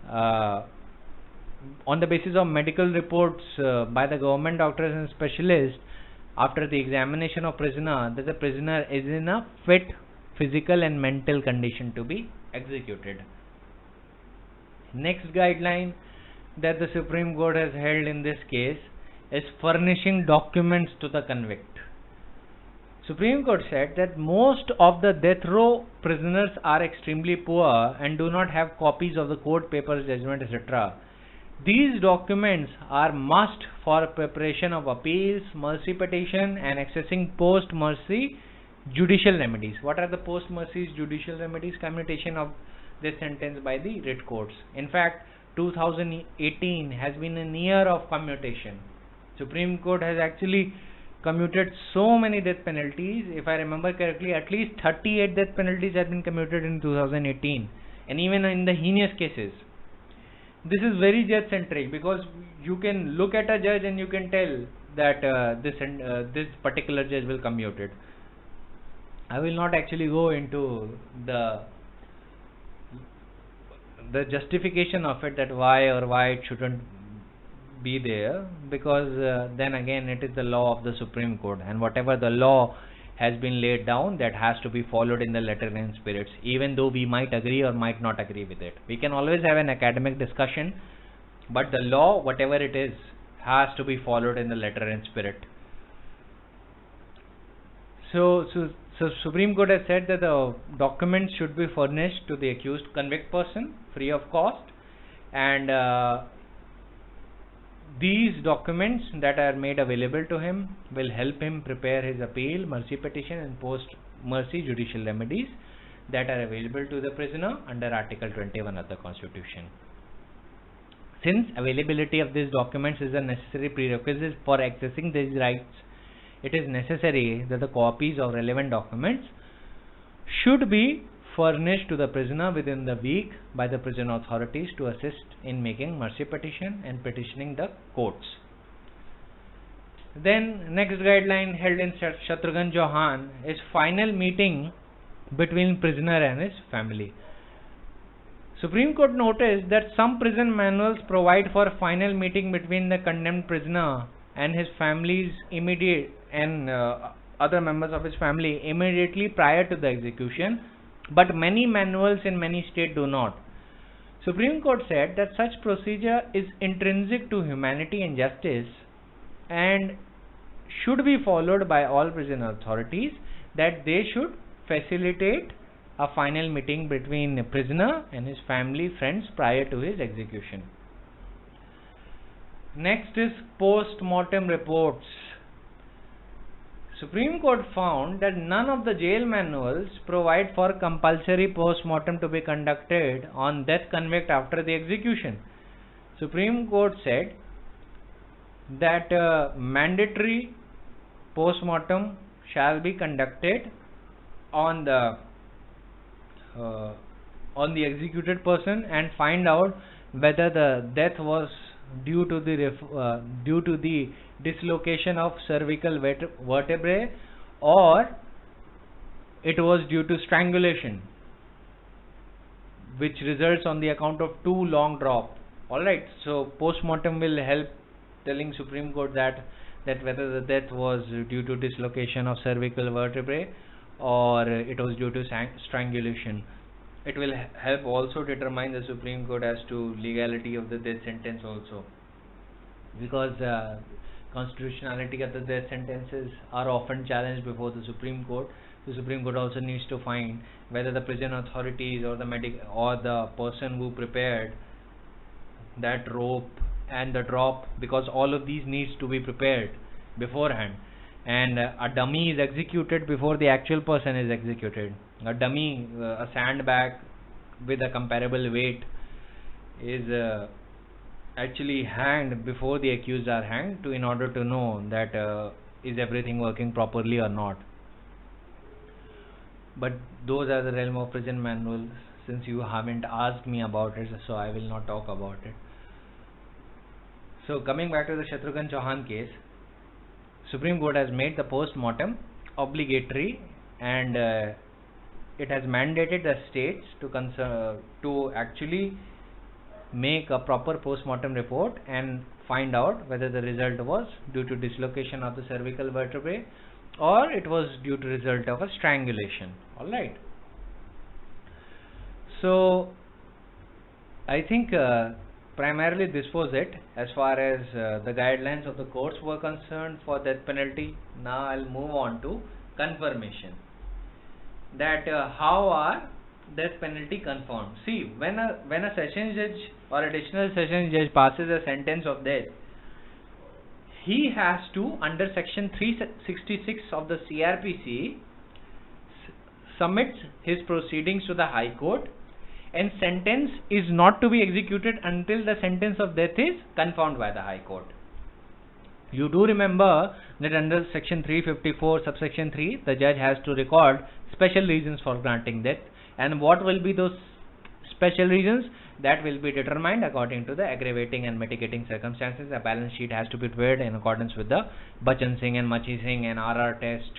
S1: by the government doctors and specialists after the examination of prisoner, that the prisoner is in a fit physical and mental condition to be executed. Next guideline that the Supreme Court has held in this case is furnishing documents to the convict. Supreme Court said that most of the death row prisoners are extremely poor and do not have copies of the court papers, judgment, etc. These documents are must for preparation of appeals, mercy petition, and accessing post-mercy judicial remedies. What are the post-mercy judicial remedies? Commutation of this sentence by the writ courts. In fact, 2018 has been a year of commutation. Supreme Court has actually commuted so many death penalties. If I remember correctly, at least 38 death penalties have been commuted in 2018, and even in the heinous cases. This is very judge centric, because you can look at a judge and you can tell that this particular judge will commute it. I will not actually go into the justification of it, that why it shouldn't be there, because then again it is the law of the Supreme Court, and whatever the law has been laid down, that has to be followed in the letter and spirits, even though we might agree or might not agree with it. We can always have an academic discussion, but the law, whatever it is, has to be followed in the letter and spirit. So Supreme Court has said that the documents should be furnished to the accused convict person free of cost, and these documents that are made available to him will help him prepare his appeal, mercy petition, and post-mercy judicial remedies that are available to the prisoner under Article 21 of the Constitution. Since availability of these documents is a necessary prerequisite for accessing these rights, it is necessary that the copies of relevant documents should be furnished to the prisoner within the week by the prison authorities to assist in making mercy petition and petitioning the courts. Then next guideline held in Shatrughan Chauhan is final meeting between prisoner and his family. Supreme Court noticed that some prison manuals provide for a final meeting between the condemned prisoner and his family's immediate and other members of his family immediately prior to the execution, but many manuals in many states do not. Supreme Court said that such procedure is intrinsic to humanity and justice and should be followed by all prison authorities, that they should facilitate a final meeting between the prisoner and his family friends prior to his execution. Next is post-mortem reports. Supreme Court found that none of the jail manuals provide for compulsory post-mortem to be conducted on death convict after the execution. Supreme Court said that mandatory post-mortem shall be conducted on the executed person and find out whether the death was due to the dislocation of cervical vertebrae, or it was due to strangulation, which results on the account of too long drop. Alright, so post-mortem will help telling Supreme Court that whether the death was due to dislocation of cervical vertebrae or it was due to strangulation. It will help also determine the Supreme Court as to legality of the death sentence also, because constitutionality of the death sentences are often challenged before the Supreme Court. The Supreme Court also needs to find whether the prison authorities or the person who prepared that rope and the drop, because all of these needs to be prepared beforehand, and a dummy is executed before the actual person is executed. A dummy, a sandbag with a comparable weight, is actually hanged before the accused are hanged, in order to know that is everything working properly or not. But those are the realm of prison manuals. Since you haven't asked me about it, so I will not talk about it. So coming back to the Shatrughan Chauhan case, Supreme Court has made the post-mortem obligatory, and it has mandated the states to actually make a proper post-mortem report and find out whether the result was due to dislocation of the cervical vertebrae or it was due to result of a strangulation. Alright. So I think primarily this was it as far as the guidelines of the courts were concerned for death penalty. Now I'll move on to confirmation. That how are death penalty confirmed? See, when a session judge or additional session judge passes a sentence of death, he has to, under section 366 of the CRPC, submit his proceedings to the High Court, and sentence is not to be executed until the sentence of death is confirmed by the High Court. You do remember that under section 354 subsection 3, the judge has to record special reasons for granting death, and what will be those special reasons? That will be determined according to the aggravating and mitigating circumstances. A balance sheet has to be prepared in accordance with the Bachan Singh and Machi Singh and RR test,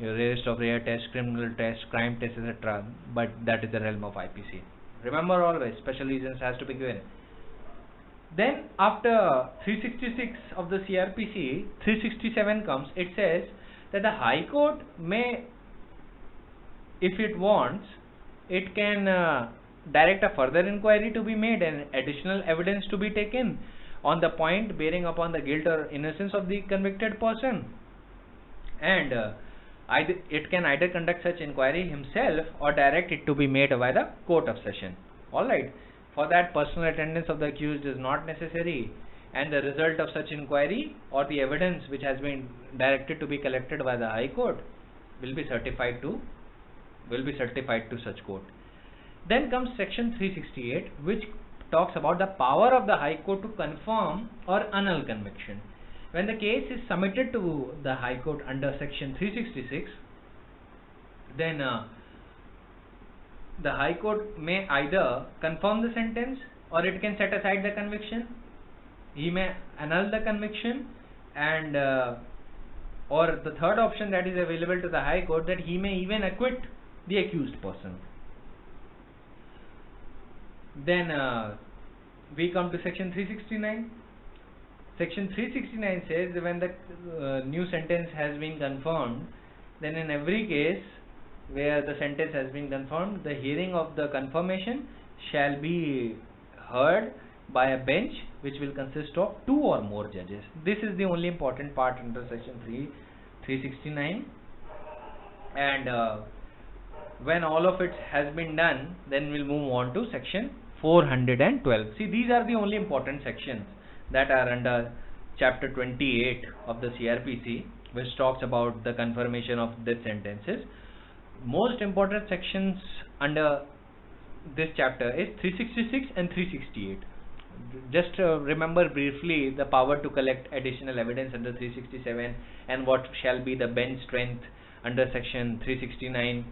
S1: rarest of rare test, criminal test, crime test, etc. But that is the realm of IPC. Remember, always special reasons has to be given. Then after 366 of the CRPC, 367 comes. It says that the High Court may, if it wants, it can direct a further inquiry to be made and additional evidence to be taken on the point bearing upon the guilt or innocence of the convicted person, and it can either conduct such inquiry himself or direct it to be made by the court of session. Alright, for that personal attendance of the accused is not necessary, and the result of such inquiry or the evidence which has been directed to be collected by the High Court will be certified to such court. Then comes section 368, which talks about the power of the High Court to confirm or annul conviction. When the case is submitted to the High Court under section 366, then the High Court may either confirm the sentence or it can set aside the conviction. He may annul the conviction, and or the third option that is available to the High Court, that he may even acquit the accused person. Then we come to section 369. Section 369 says that when the new sentence has been confirmed, then in every case where the sentence has been confirmed, the hearing of the confirmation shall be heard by a bench which will consist of 2 or more judges. This is the only important part under section 369, and when all of it has been done, then we'll move on to section 412. See, these are the only important sections that are under chapter 28 of the CRPC, which talks about the confirmation of death sentences. Most important sections under this chapter is 366 and 368. Just remember briefly the power to collect additional evidence under 367 and what shall be the bench strength under section 369,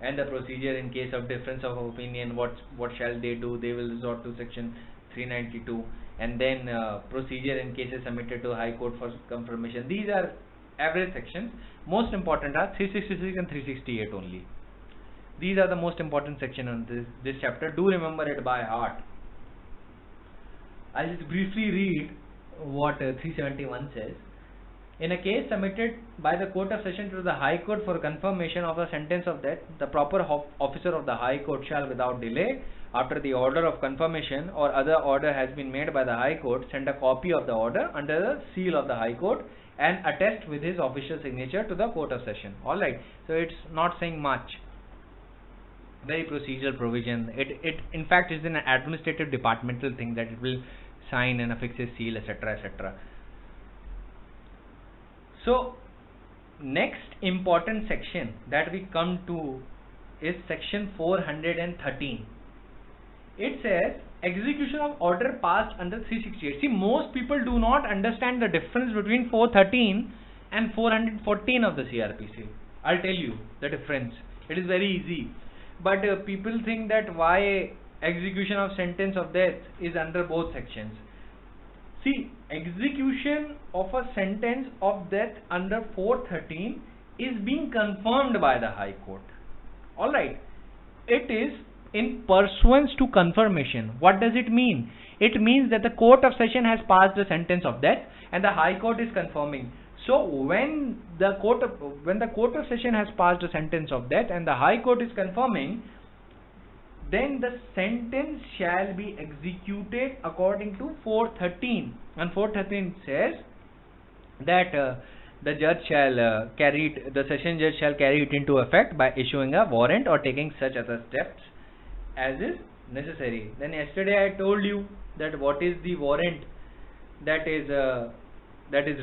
S1: and the procedure in case of difference of opinion. What shall they do? They will resort to section 392, and then procedure in cases submitted to High Court for confirmation. These are average sections. Most important are 366 and 368 only. These are the most important section on this chapter. Do remember it by heart. I'll just briefly read what 371 says. In a case submitted by the Court of Session to the High Court for confirmation of a sentence of death, the proper officer of the High Court shall, without delay, after the order of confirmation or other order has been made by the High Court, send a copy of the order under the seal of the High Court and attest with his official signature to the Court of Session. Alright, so it's not saying much. Very procedural provision. It in fact is an administrative departmental thing that it will sign and affix his seal, etc., etc. So next important section that we come to is section 413. It says execution of order passed under 368. See, most people do not understand the difference between 413 and 414 of the CRPC. I'll tell you the difference. It is very easy. But people think that why execution of sentence of death is under both sections. See, execution of a sentence of death under 413 is being confirmed by the High Court. Alright, it is in pursuance to confirmation. What does it mean? It means that the Court of Session has passed the sentence of death and the High Court is confirming. So when the Court of Session has passed a sentence of death and the High Court is confirming, then the sentence shall be executed according to 413. And 413 says that the session judge shall carry it into effect by issuing a warrant or taking such other steps as is necessary. Then yesterday I told you that what is the warrant that is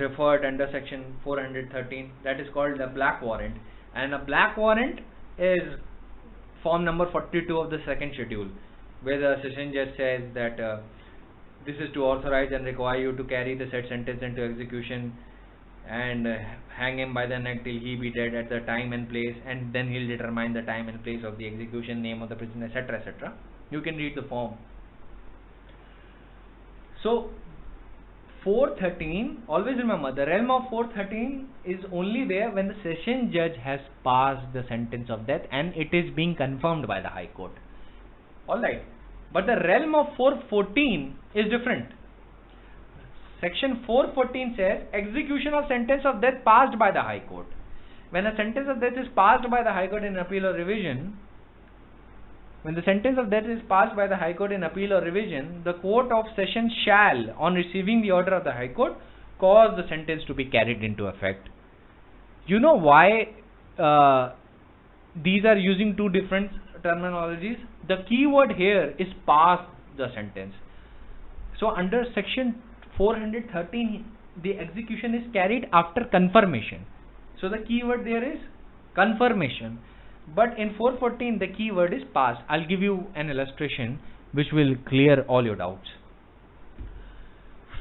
S1: referred under section 413. That is called the black warrant, and a black warrant is form number 42 of the second schedule, where the session judge says that this is to authorize and require you to carry the said sentence into execution and hang him by the neck till he be dead at the time and place, and then he'll determine the time and place of the execution, name of the prisoner, etc., etc. You can read the form. So 413, always remember, the realm of 413 is only there when the session judge has passed the sentence of death and it is being confirmed by the High Court. Alright, but the realm of 414 is different. Section 414 says execution of sentence of death passed by the High Court. When a sentence of death is passed by the High Court in appeal or revision, when the sentence of death is passed by the High Court in appeal or revision, the Court of Session shall, on receiving the order of the High Court, cause the sentence to be carried into effect. You know why these are using two different terminologies? The key word here is pass the sentence. So under section 413, the execution is carried after confirmation. So the key word there is confirmation. But in 414 the key word is pass. I'll give you an illustration which will clear all your doubts.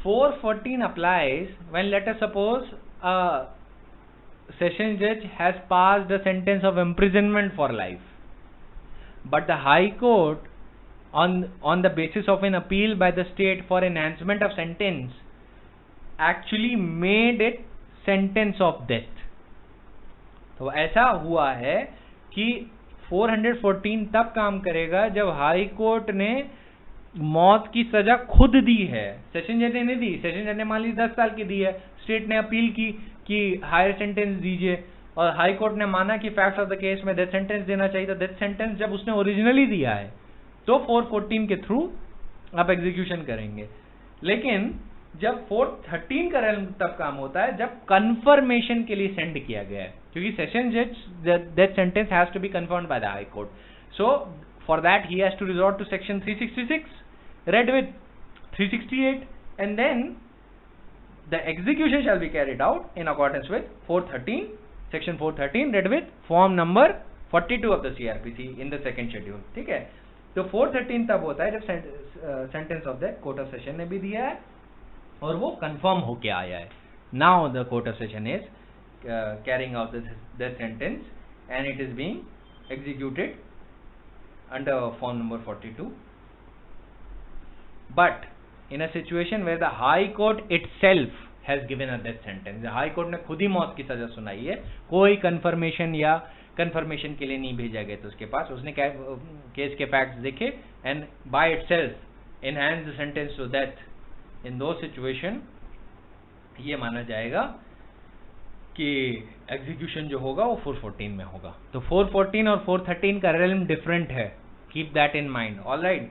S1: 414 applies when, let us suppose, a session judge has passed a sentence of imprisonment for life, but the High Court, on the basis of an appeal by the state for enhancement of sentence, actually made it sentence of death. तो ऐसा हुआ है कि 414 तब काम करेगा जब high court ने मौत की सजा खुद दी है, सेशन जज ने नहीं दी। सेशन जज ने मान ली 10 साल की दी है, स्टेट ने अपील की कि हायर सेंटेंस दीजिए, और हाई कोर्ट ने माना कि फैक्ट्स ऑफ द केस में डेथ सेंटेंस देना चाहिए। तो डेथ सेंटेंस जब उसने ओरिजिनली दिया है तो 414 के थ्रू आप एग्जीक्यूशन करेंगे। लेकिन जब 413 का रेलम तब काम होता है जब कंफर्मेशन के लिए सेंड किया गया है, क्योंकि सेशन जज death sentence has to be confirmed by the high court. So for that he has to resort to section 366 read with 368, and then the execution shall be carried out in accordance with 413, section 413 read with form number 42 of the CRPC in the second schedule। ठीक है, तो 413 तब होता है जब sentence of the court of session ने भी दिया है और वो कंफर्म होके आया है. Now the court of session is carrying out the sentence and it is being executed under form number 42. But in a situation where the high court itself has given a death sentence, the high court ने खुद ही मौत की सजा सुनाई है, कोई confirmation या confirmation के लिए नहीं भेजा गया तो उसके पास, उसने केस के फैक्ट्स देखे and by itself enhance the sentence to death. इन दो सिचुएशन ये माना जाएगा कि एग्जीक्यूशन जो होगा वो 414 में होगा. तो 414 और 413 का रेलम डिफरेंट है, keep that in mind. Alright,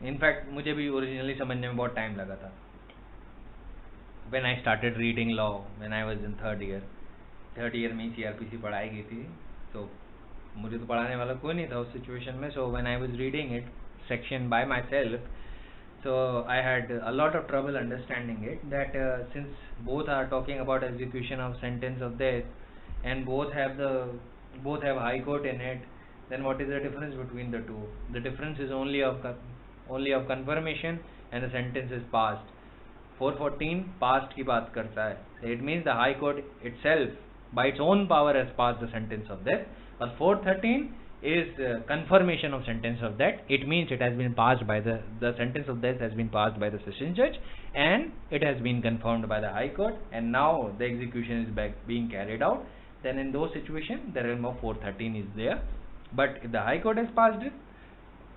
S1: in fact मुझे भी ओरिजिनली समझने में बहुत टाइम लगा था. When I started reading law when I was in third year में CRPC पढ़ाई गई थी, तो मुझे तो पढ़ाने वाला कोई नहीं था उस सिचुएशन में. So when I was reading it section by my self, so I had a lot of trouble understanding it, that since both are talking about execution of sentence of death and both have high court in it, then what is the difference between the two? The difference is only of confirmation and the sentence is passed. 414 past की बात करता है, it means the high court itself by its own power has passed the sentence of death. Or 413 is confirmation of sentence of death. It means it has been passed by the sentence of death has been passed by the session judge and it has been confirmed by the high court, and now the execution is being carried out. Then in those situations the realm of 413 is there. But if the high court has passed it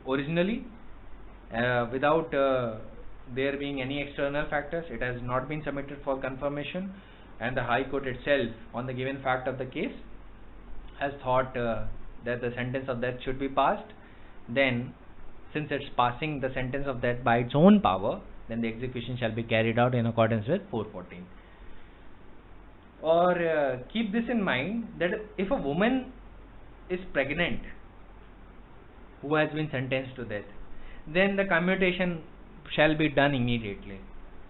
S1: originally without there being any external factors, it has not been submitted for confirmation, and the high court itself on the given fact of the case has thought that the sentence of death should be passed, then since it's passing the sentence of death by its own power, then the execution shall be carried out in accordance with 414. Or keep this in mind, that if a woman is pregnant who has been sentenced to death, then the commutation shall be done immediately.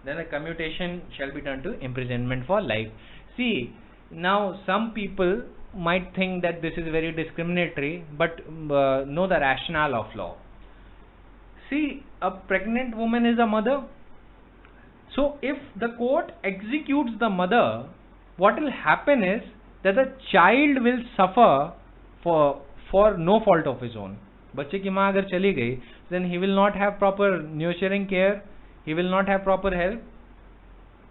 S1: Then the commutation shall be done to imprisonment for life. See, now some people might think that this is very discriminatory, but know the rationale of law. See, a pregnant woman is a mother. So if the court executes the mother, what will happen is that the child will suffer for no fault of his own. बच्चे की माँ अगर चली गई, then he will not have proper nurturing care, he will not have proper help,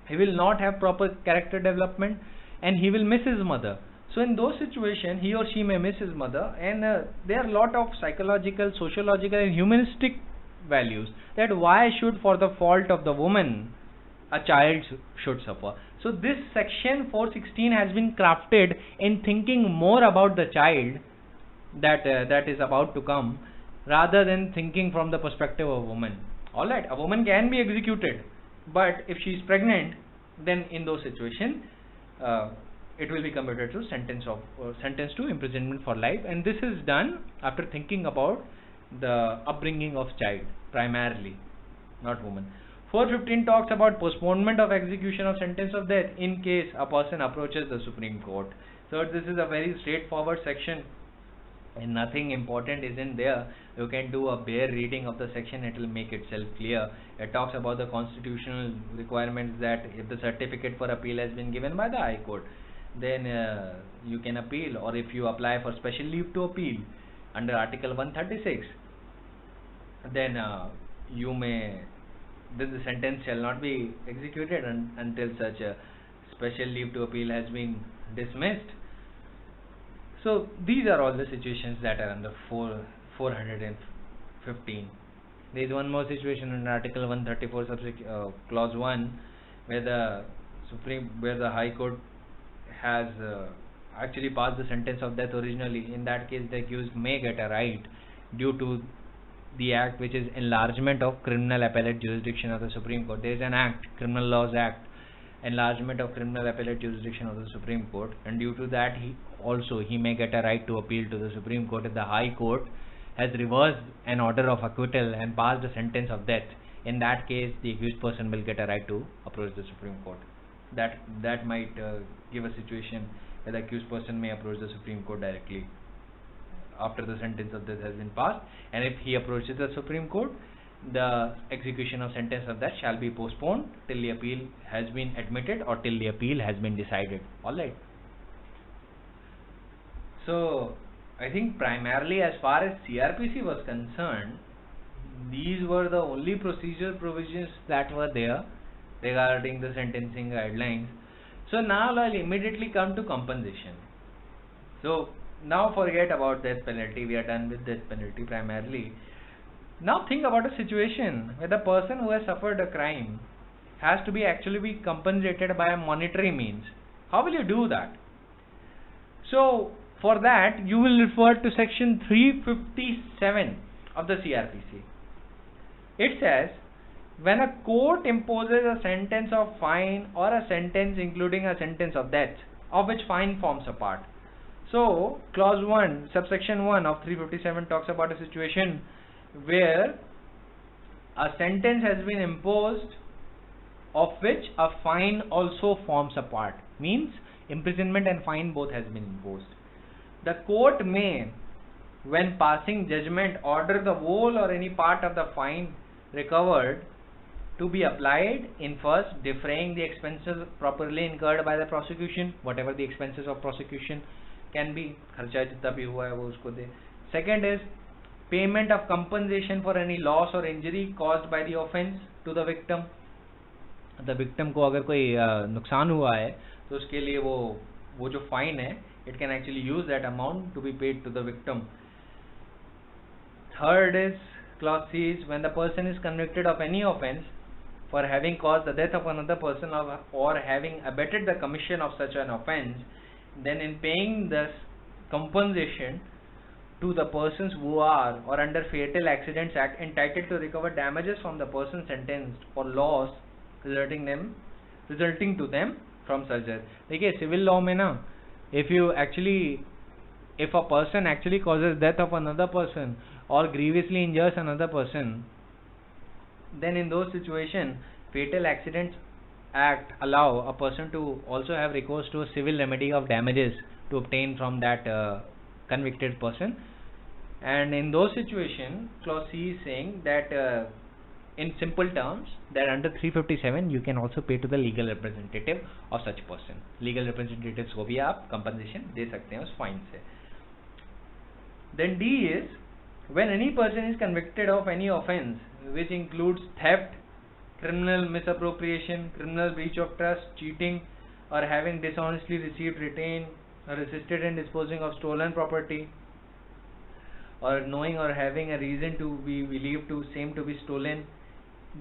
S1: he will not have proper character development, and he will miss his mother. So in those situations, he or she may miss his mother, and there are a lot of psychological, sociological and humanistic values, that why should, for the fault of the woman, a child should suffer. So this section 416 has been crafted in thinking more about the child that is about to come, rather than thinking from the perspective of a woman. Alright, a woman can be executed, but if she is pregnant, then in those situations it will be commuted to sentence to imprisonment for life, and this is done after thinking about the upbringing of child primarily, not woman. 415 talks about postponement of execution of sentence of death in case a person approaches the Supreme Court. So this is a very straightforward section and nothing important isn't there. You can do a bare reading of the section, it will make itself clear. It talks about the constitutional requirements, that if the certificate for appeal has been given by the High Court, then you can appeal, or if you apply for special leave to appeal under Article 136, then the sentence shall not be executed until such a special leave to appeal has been dismissed. So these are all the situations that are under 415. There is one more situation in Article 134 clause 1, where the High Court has actually passed the sentence of death originally. In that case, the accused may get a right due to the act which is enlargement of criminal appellate jurisdiction of the Supreme Court. There is an act, Criminal Laws Act, enlargement of criminal appellate jurisdiction of the Supreme Court, and due to that he may get a right to appeal to the Supreme Court if the High Court has reversed an order of acquittal and passed a sentence of death. In that case, the accused person will get a right to approach the Supreme Court. That might give a situation where the accused person may approach the Supreme Court directly after the sentence of death has been passed, and if he approaches the Supreme Court, the execution of sentence of death shall be postponed till the appeal has been admitted or till the appeal has been decided. Alright. So I think primarily as far as CRPC was concerned, these were the only procedural provisions that were there regarding the sentencing guidelines. So now I'll immediately come to compensation. So now forget about death penalty, we are done with death penalty primarily. Now think about a situation where the person who has suffered a crime has to be actually be compensated by a monetary means. How will you do that? So for that you will refer to section 357 of the CRPC. It says, when a court imposes a sentence of fine or a sentence including a sentence of death, of which fine forms a part. So clause 1, subsection 1 of 357 talks about a situation where a sentence has been imposed of which a fine also forms a part. Means imprisonment and fine both has been imposed. The court may, when passing judgment, order the whole or any part of the fine recovered to be applied in first defraying the expenses properly incurred by the prosecution, whatever the expenses of prosecution can be, kharcha jitna bhi hua hai wo usko de. Second is payment of compensation for any loss or injury caused by the offense to the victim. The victim को अगर कोई नुकसान हुआ है तो उसके लिए वो जो फाइन है, it can actually use that amount to be paid to the victim. Third is clause C is when the person is convicted of any offense for having caused the death of another person or having abetted the commission of such an offense, then in paying this compensation to the persons who are or under Fatal Accidents Act entitled to recover damages from the person sentenced or loss resulting to them from such death. देखिए civil law में ना, if a person actually causes death of another person or grievously injures another person, then in those situations Fatal Accidents Act allow a person to also have recourse to a civil remedy of damages to obtain from that convicted person. And in those situations, clause C is saying that in simple terms that under 357 you can also pay to the legal representative of such person. Legal representatives को भी आप compensation दे सकते हैं उस fine से. Then D is when any person is convicted of any offense which includes theft, criminal misappropriation, criminal breach of trust, cheating, or having dishonestly received, retained, or assisted in disposing of stolen property, or knowing or having a reason to be believed to same to be stolen,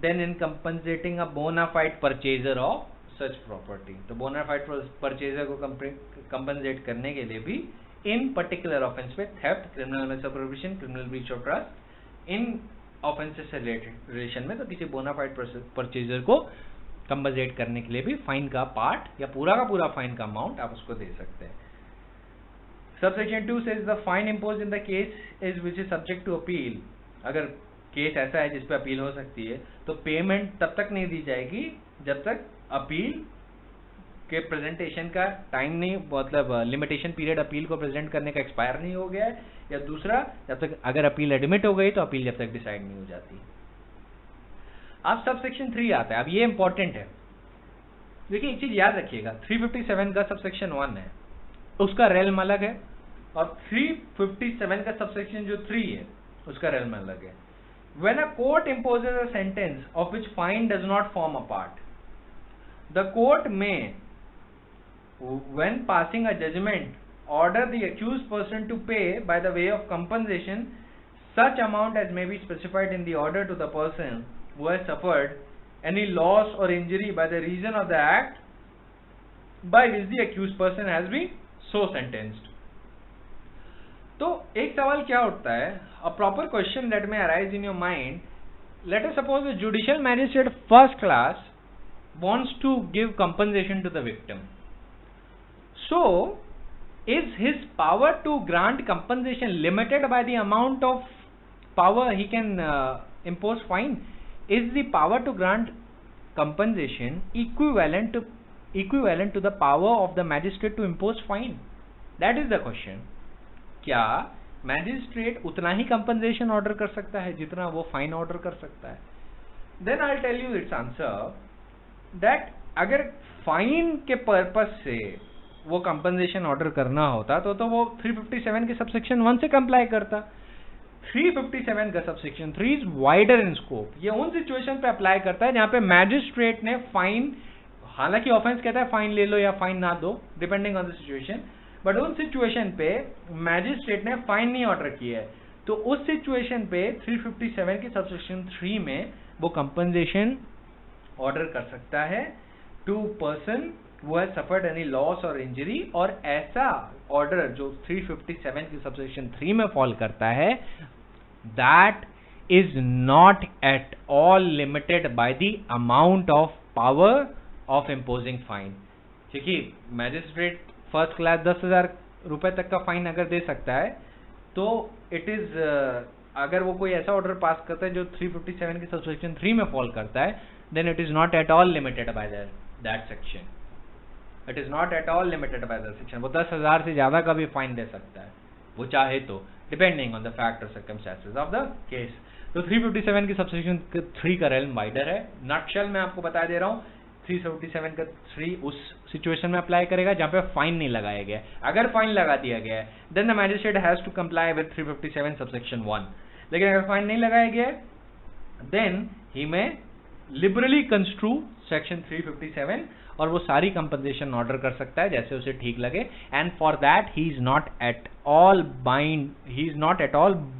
S1: then in compensating a bona fide purchaser of such property. तो bona fide purchaser को compensate करने के लिए भी in particular offense पे theft, criminal misappropriation, criminal breach of trust, in offenses से relation में तो किसी bona fide purchaser को compensate करने के लिए भी fine का part या पूरा का पूरा fine का amount आप उसको दे सकते हैं. Subsection 2 says the fine imposed in the case is which is subject to appeal. अगर केस ऐसा है जिस पे अपील हो सकती है तो पेमेंट तब तक नहीं दी जाएगी जब तक अपील के प्रेजेंटेशन का टाइम नहीं, मतलब लिमिटेशन पीरियड अपील को प्रेजेंट करने का एक्सपायर नहीं हो गया है, या दूसरा जब तक अगर अपील एडमिट हो गई तो अपील जब तक डिसाइड नहीं हो जाती. अब सबसेक्शन 3 आता है. अब ये इंपॉर्टेंट है. देखिए एक चीज याद रखिएगा, 357 का सबसेक्शन 1 है, उसका रेल्म अलग है, और 357 का सबसेक्शन जो 3 है उसका रेल्म अलग है. When a court imposes a sentence of which fine does not form a part, the court may, when passing a judgment, order the accused person to pay by the way of compensation such amount as may be specified in the order to the person who has suffered any loss or injury by the reason of the act by which the accused person has been so sentenced. तो एक सवाल क्या उठता है, a proper question that may arise in your mind, let us suppose the judicial magistrate first class wants to give compensation to the victim. So is his power to grant compensation limited by the amount of power he can impose fine? Is the power to grant compensation equivalent to the power of the magistrate to impose fine? That is the question. क्या magistrate उतना ही compensation order कर सकता है जितना वो fine order कर सकता है. Then I tell you its answer that अगर फाइन के पर्पस से वो कंपनसेशन ऑर्डर करना होता तो वो 357 के सबसेक्शन 1 से कंप्लाई करता. 357 का subsection 3 is wider in scope. ये उन सिचुएशन पे अप्लाई करता है जहां पे मैजिस्ट्रेट ने फाइन, हालांकि ऑफेंस कहता है फाइन ले लो या फाइन ना दो depending on the situation, but उन सिचुएशन पे मैजिस्ट्रेट ने फाइन नहीं ऑर्डर किया है, तो उस सिचुएशन पे 357 के सबसेक्शन 3 में वो कंपनसेशन ऑर्डर कर सकता है to person who has suffered any loss or injury. और ऐसा ऑर्डर जो 357 की सबसेक्शन 3 में फॉल करता है, that is not at all limited by the amount of power of imposing fine. क्योंकि मैजिस्ट्रेट फर्स्ट क्लास 10,000 रुपए तक का फाइन अगर दे सकता है, तो इट इज अगर वो कोई ऐसा ऑर्डर पास करता है जो 357 की सबसेक्शन 3 में फॉल करता है, then it is not at all limited by that section. It is not at all limited by the section. वो 10,000 से ज्यादा का भी फाइन दे सकता है वो चाहे तो, डिपेंडिंग ऑन द फैक्ट और सर्कमस्टेंसेस ऑफ द केस. तो 357 की सबसेक्शन 3 का रेलम वाइडर है. नटशेल मैं आपको बता दे रहा हूँ, 357 का 3 उस सिचुएशन में अप्लाई करेगा जहां पे फाइन नहीं लगाया गया. अगर फाइन लगा दिया गया है, then the magistrate has to comply with 357 subsection 1. लेकिन अगर फाइन नहीं लगाया गया, देन ही में लिबरली कंस्ट्रू सेक्शन 357 और वो सारी कंपनसेशन ऑर्डर कर सकता है जैसे उसे ठीक लगे. And for that he is not at all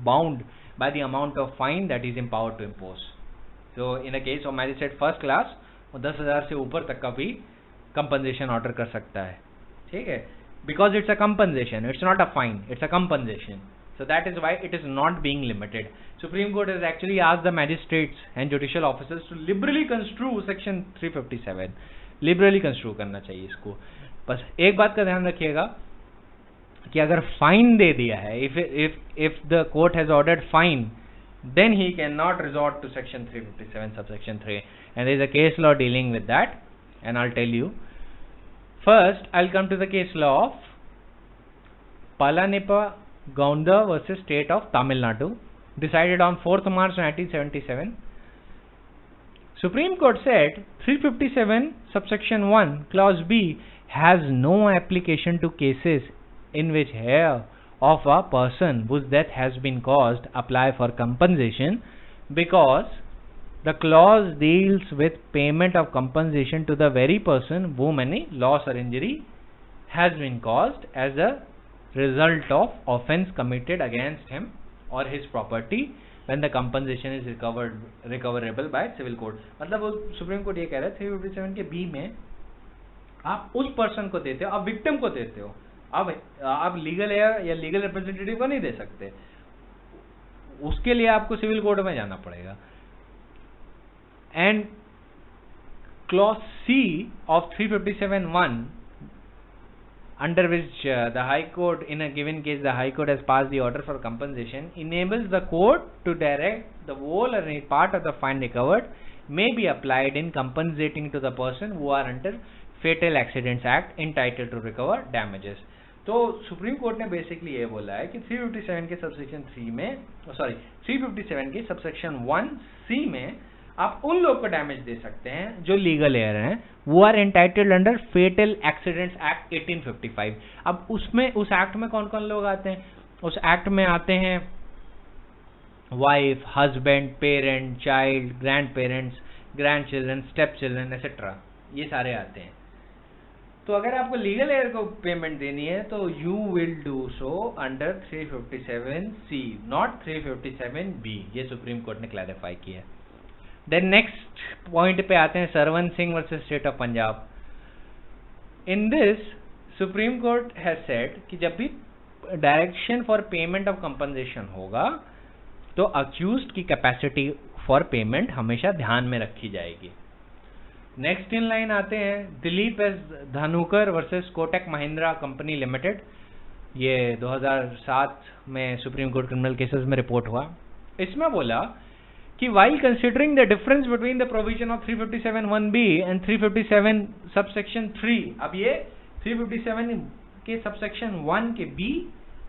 S1: bound by the amount of fine that is empowered to impose. So in a case of magistrate first class वो 10,000 से ऊपर तक का भी कंपनसेशन ऑर्डर कर सकता है. ठीक है, because it's a compensation, it's not a fine, it's a compensation. So that is why it is not being limited. Supreme Court has actually asked the magistrates and judicial officers to liberally construe section 357. Liberally construe करना चाहिए इसको. बस एक बात का ध्यान रखिएगा कि अगर फाइन दे दिया है, if the court has ordered fine, then he cannot resort to section 357 subsection 3. And there is a case law dealing with that, and I'll tell you. First, I'll come to the case law of Palaniappa Gounda versus State of Tamil Nadu, decided on 4th March 1977. Supreme Court said 357 subsection 1 clause B has no application to cases in which hair of a person whose death has been caused apply for compensation, because the clause deals with payment of compensation to the very person whom any loss or injury has been caused as a result of offense committed against him or his property when the compensation is recoverable by civil court. मतलब वो supreme court ये कह रहा है 357 के B में आप उस पर्सन को देते हो, आप विक्टिम को देते हो, आप लीगल एयर या लीगल रिप्रेजेंटेटिव को नहीं दे सकते, उसके लिए आपको सिविल कोर्ट में जाना पड़ेगा. And clause C of 357(1) under which the High Court, in a given case the High Court has passed the order for compensation, enables the court to direct the whole or any part of the fine recovered may be applied in compensating to the person who are under Fatal Accidents Act entitled to recover damages. तो supreme court ने basically ये बोला है कि 357 के subsection 3 में, 357 के subsection 1C में आप उन लोग को डैमेज दे सकते हैं जो लीगल एयर हैं, वो are entitled under fatal accidents act 1855. अब उसमें, उस एक्ट में कौन कौन लोग आते हैं? उस एक्ट में आते हैं wife, husband, parent, child, grand parents, grand children, step children etcetera, ये सारे आते हैं. तो अगर आपको लीगल एयर को पेमेंट देनी है तो you will do so under 357C, not 357B. ये सुप्रीम कोर्ट ने क्लैरिफाई किया. देन नेक्स्ट पॉइंट पे आते हैं Sarwan Singh versus state of Punjab. In this supreme court has said कि जब भी direction for payment of compensation होगा तो अक्यूज्ड की कैपेसिटी फॉर पेमेंट हमेशा ध्यान में रखी जाएगी. नेक्स्ट इन लाइन आते हैं Dilip S Dhanukar versus Kotak Mahindra company limited. ये 2007 में सुप्रीम कोर्ट क्रिमिनल केसेस में रिपोर्ट हुआ. इसमें बोला कि while considering the difference between the provision of 357(1)(b and 357 subsection 3, अब ये 357 के subsection 1 के B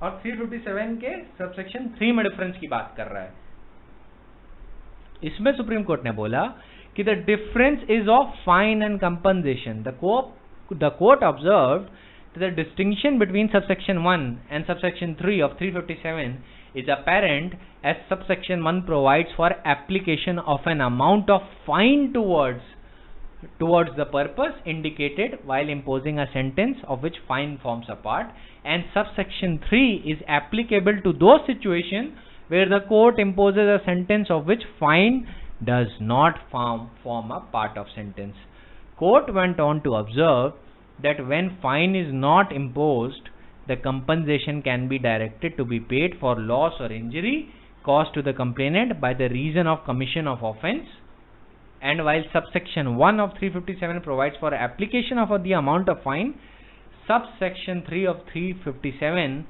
S1: और 357 के सबसेक्शन 3 में डिफरेंस की बात कर रहा है। इसमें सुप्रीम कोर्ट ने बोला कि the difference is of fine and compensation. The court observed that the distinction between subsection 1 and subsection 3 of 357 is apparent as subsection 1 provides for application of an amount of fine towards the purpose indicated while imposing a sentence of which fine forms a part, and subsection 3 is applicable to those situations where the court imposes a sentence of which fine does not form a part of sentence. Court went on to observe that when fine is not imposed, the compensation can be directed to be paid for loss or injury caused to the complainant by the reason of commission of offence. And while subsection 1 of 357 provides for application of the amount of fine, subsection 3 of 357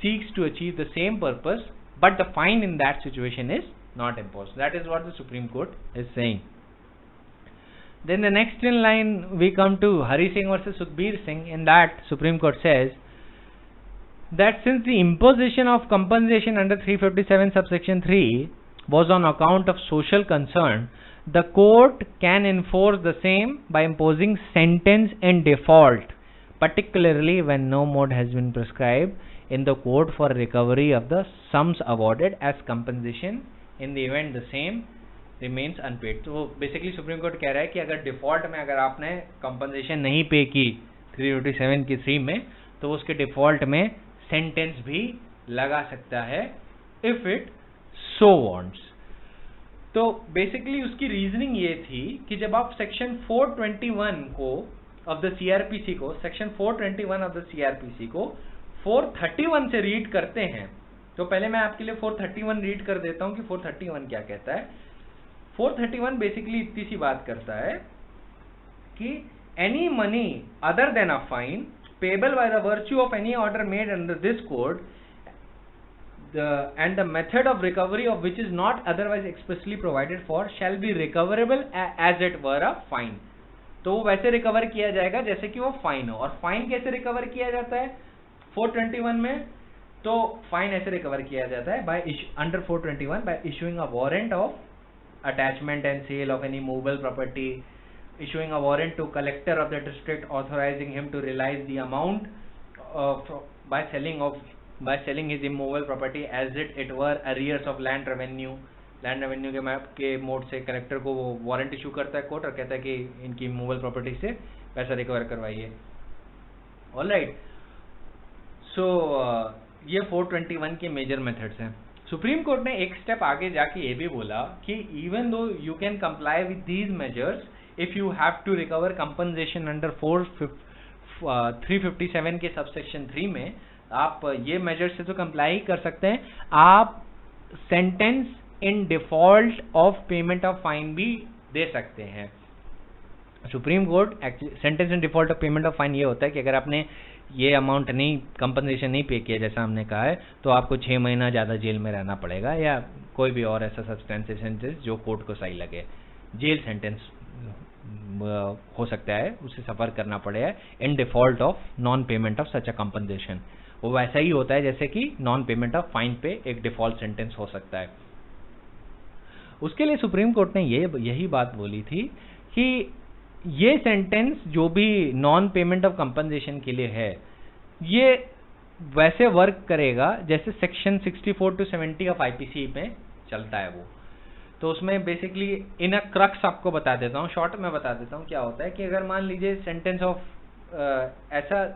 S1: seeks to achieve the same purpose, but the fine in that situation is not imposed. That is what the Supreme Court is saying. Then the next in line we come to Hari Singh versus Sukhbir Singh. In that, Supreme Court says that since the imposition of compensation under 357 subsection 3 was on account of social concern, the court can enforce the same by imposing sentence in default, particularly when no mode has been prescribed in the court for recovery of the sums awarded as compensation in the event the same remains unpaid. तो basically supreme court कह रहा है कि अगर default में अगर आपने compensation नहीं पे की 357 की 3 में, तो उसके डिफॉल्ट में सेंटेंस भी लगा सकता है इफ इट सो वांट्स। तो बेसिकली उसकी रीजनिंग ये थी कि जब आप सेक्शन 421 को ऑफ द सीआरपीसी को सेक्शन 421 ऑफ द सीआरपीसी को 431 से रीड करते हैं, तो पहले मैं आपके लिए 431 रीड कर देता हूं कि 431 क्या कहता है। 431 बेसिकली इतनी सी बात करता है कि any money other than a fine payable by the virtue of any order made under this code and the method of recovery of which is not otherwise expressly provided for shall be recoverable as it were a fine. तो वो वैसे recover किया जाएगा जैसे कि वो fine हो। और फाइन कैसे रिकवर किया जाता है 421 में? तो फाइन ऐसे रिकवर किया जाता है by under 421 bye issuing a warrant of attachment and sale of any movable property, issuing a warrant to collector of the district authorizing him to realize the amount by selling his immovable property as it were arrears of land revenue के mode से collector को वो warrant issue करता है court और कहता है कि इनकी इमूवेबल प्रॉपर्टी से पैसा रिकवर करवाइए। ऑलराइट, सो ये 421 के मेजर मेथड्स हैं। सुप्रीम कोर्ट ने एक स्टेप आगे जाके ये भी बोला कि even though you can comply with these measures if you have to recover compensation under 357 के सबसेक्शन 3 में, आप ये मेजर से तो कंप्लाई कर सकते हैं, आप sentence in default of payment of fine भी दे सकते हैं। Supreme court sentence in default of payment of fine ये होता है कि अगर आपने ये अमाउंट नहीं कंपनसेशन नहीं पे किया जैसा हमने कहा है, तो आपको 6 महीना ज़्यादा जेल में रहना पड़ेगा या कोई भी और ऐसा सब्सटेंशियल सेंटेंस जो कोर्ट को सही लगे, जेल सेंटेंस हो सकता है, उसे सफ़र करना पड़ेगा इन default of non payment of such a compensation. वो वैसा ही होता है जैसे कि नॉन पेमेंट ऑफ फाइन पे एक डिफॉल्ट सेंटेंस हो सकता है। उसके लिए सुप्रीम कोर्ट ने यही बात बोली थी कि ये सेंटेंस जो भी नॉन पेमेंट ऑफ कंपनसेशन के लिए है, ये वैसे वर्क करेगा जैसे सेक्शन 64 to 70 ऑफ आईपीसी में चलता है वो। तो उसमें बेसिकली इन अ क्रक्स आपको बता देता हूँ, शॉर्ट में बता देता हूँ क्या होता है कि अगर मान लीजिए सेंटेंस ऑफ ऐसा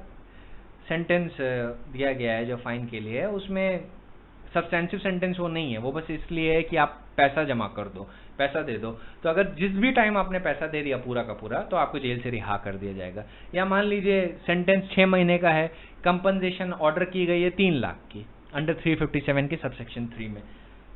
S1: सेंटेंस दिया गया है जो फाइन के लिए है, उसमें सब्सटेंसिव सेंटेंस वो नहीं है, वो बस इसलिए है कि आप पैसा जमा कर दो, पैसा दे दो। तो अगर जिस भी टाइम आपने पैसा दे दिया पूरा का पूरा, तो आपको जेल से रिहा कर दिया जाएगा। या मान लीजिए सेंटेंस 6 महीने का है, कंपनसेशन ऑर्डर की गई है 3 लाख की अंडर 357 के सबसेक्शन 3 में,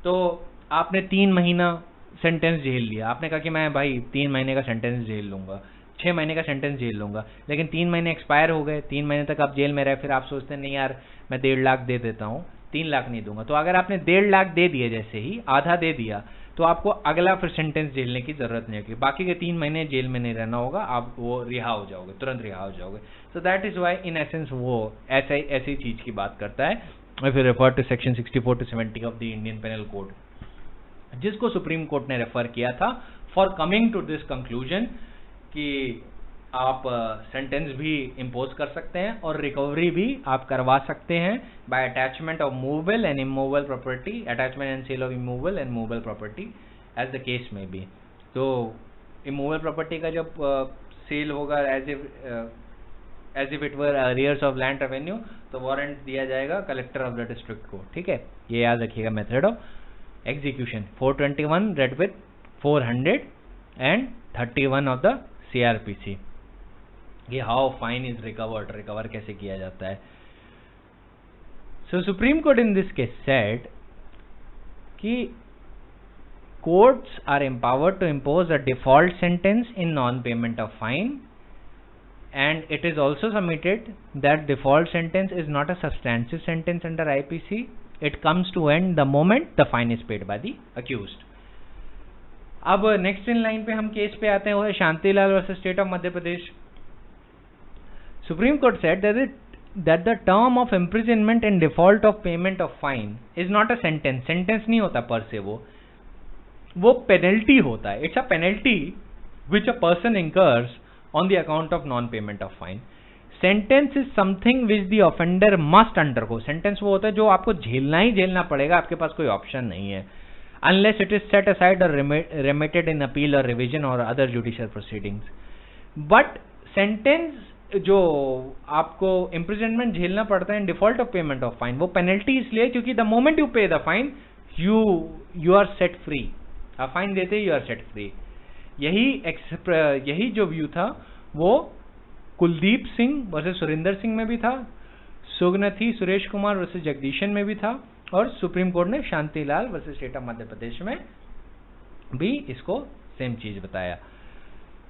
S1: तो आपने 3 महीना सेंटेंस झेल लिया। आपने कहा कि मैं भाई 3 महीने का सेंटेंस झेल लूंगा, 6 महीने का सेंटेंस झेल लूंगा, लेकिन 3 महीने एक्सपायर हो गए, 3 महीने तक आप जेल में रहे, फिर आप सोचते हैं नहीं यार मैं 1.5 लाख दे देता हूँ, 3 लाख नहीं दूंगा। तो अगर आपने 1.5 लाख दे दिए, जैसे ही आधा दे दिया, तो आपको अगला फिर सेंटेंस झेलने की जरूरत नहीं होगी, बाकी के 3 महीने जेल में नहीं रहना होगा, आप वो रिहा हो जाओगे, तुरंत रिहा हो जाओगे। So that is why in essence वो ऐसी चीज की बात करता है, if you refer to section 64 to 70 of the Indian penal code, जिसको सुप्रीम कोर्ट ने रेफर किया था for coming to this conclusion कि आप सेंटेंस भी इम्पोज कर सकते हैं और रिकवरी भी आप करवा सकते हैं by attachment of movable and immovable property, attachment and sale of immovable and movable property as the case में बी। तो इमूवेबल प्रॉपर्टी का जब सेल होगा as if it were arrears of land revenue, तो वारंट दिया जाएगा collector of the district को। ठीक है, ये याद रखिएगा method of execution. 421 read with 431 of the CRPC। ये how fine is recovered, recover कैसे किया जाता है। So supreme court in this case said कि courts are empowered to impose a default sentence in non-payment of fine, and it is also submitted that default sentence is not a substantive sentence under IPC. It comes to end the moment the fine is paid by the accused. अब next in line पे हम case पे आते हैं, वो है Shantilal versus state of Madhya Pradesh. Supreme Court said that the term of imprisonment in default of payment of fine is not a sentence. Sentence नहीं होता पर से, वो penalty होता है. It's a penalty which a person incurs on the account of non-payment of fine. Sentence is something which the offender must undergo. Sentence वो होता है जो आपको झेलना ही झेलना पड़ेगा, आपके पास कोई ऑप्शन नहीं है, unless it is set aside or remitted in appeal or revision or other judicial proceedings. But sentence जो आपको इम्प्रिजनमेंट झेलना पड़ता है in default of payment of fine, वो पेनल्टी इसलिए क्योंकि the moment you pay the fine you are set free. आप fine देते ही यू आर सेट फ्री। यही जो व्यू था वो कुलदीप सिंह वर्सेस सुरेंद्र सिंह में भी था, सुगनथी सुरेश कुमार वर्सेस जगदीशन में भी था, और सुप्रीम कोर्ट ने Shantilal versus state of Madhya Pradesh में भी इसको सेम चीज बताया।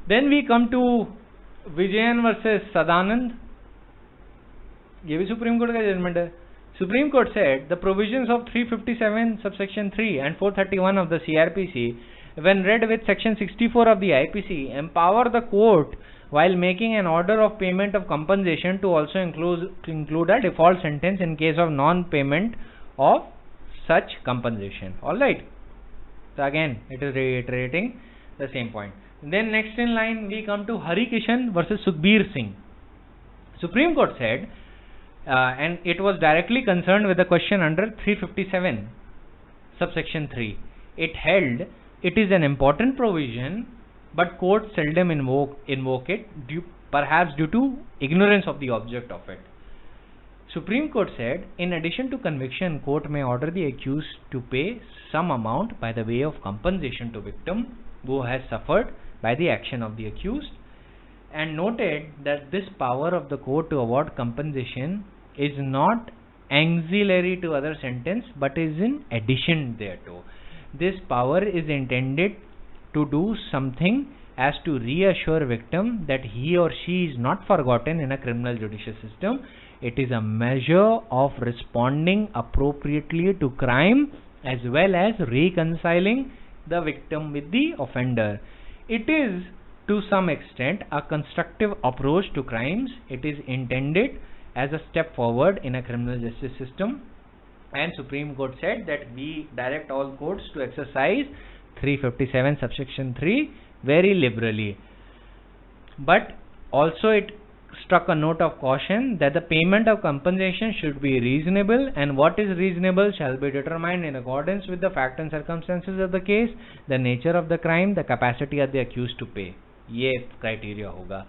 S1: Then we come to Vijayan versus Sadanand, ये भी सुप्रीम कोर्ट का जजमेंट है। Supreme court said the provisions of 357 subsection 3 and 431 of the CRPC when read with section 64 of the IPC empower the court while making an order of payment of compensation to also include a default sentence in case of non-payment of such compensation. All right, so again it is reiterating the same point. Then next in line we come to Hari Kishan versus Sukhbir Singh. Supreme Court said and it was directly concerned with the question under 357 subsection 3. It held it is an important provision but courts seldom invoke it perhaps due to ignorance of the object of it. Supreme Court said in addition to conviction, court may order the accused to pay some amount by the way of compensation to victim who has suffered by the action of the accused, and noted that this power of the court to award compensation is not auxiliary to other sentence but is in addition thereto. This power is intended to do something as to reassure victim that he or she is not forgotten in a criminal judicial system. It is a measure of responding appropriately to crime as well as reconciling the victim with the offender. It is to some extent a constructive approach to crimes. It is intended as a step forward in a criminal justice system, and Supreme Court said that we direct all courts to exercise 357 subsection 3 very liberally, but also it struck a note of caution that the payment of compensation should be reasonable, and what is reasonable shall be determined in accordance with the fact and circumstances of the case, the nature of the crime, the capacity of the accused to pay. ये criteria होगा.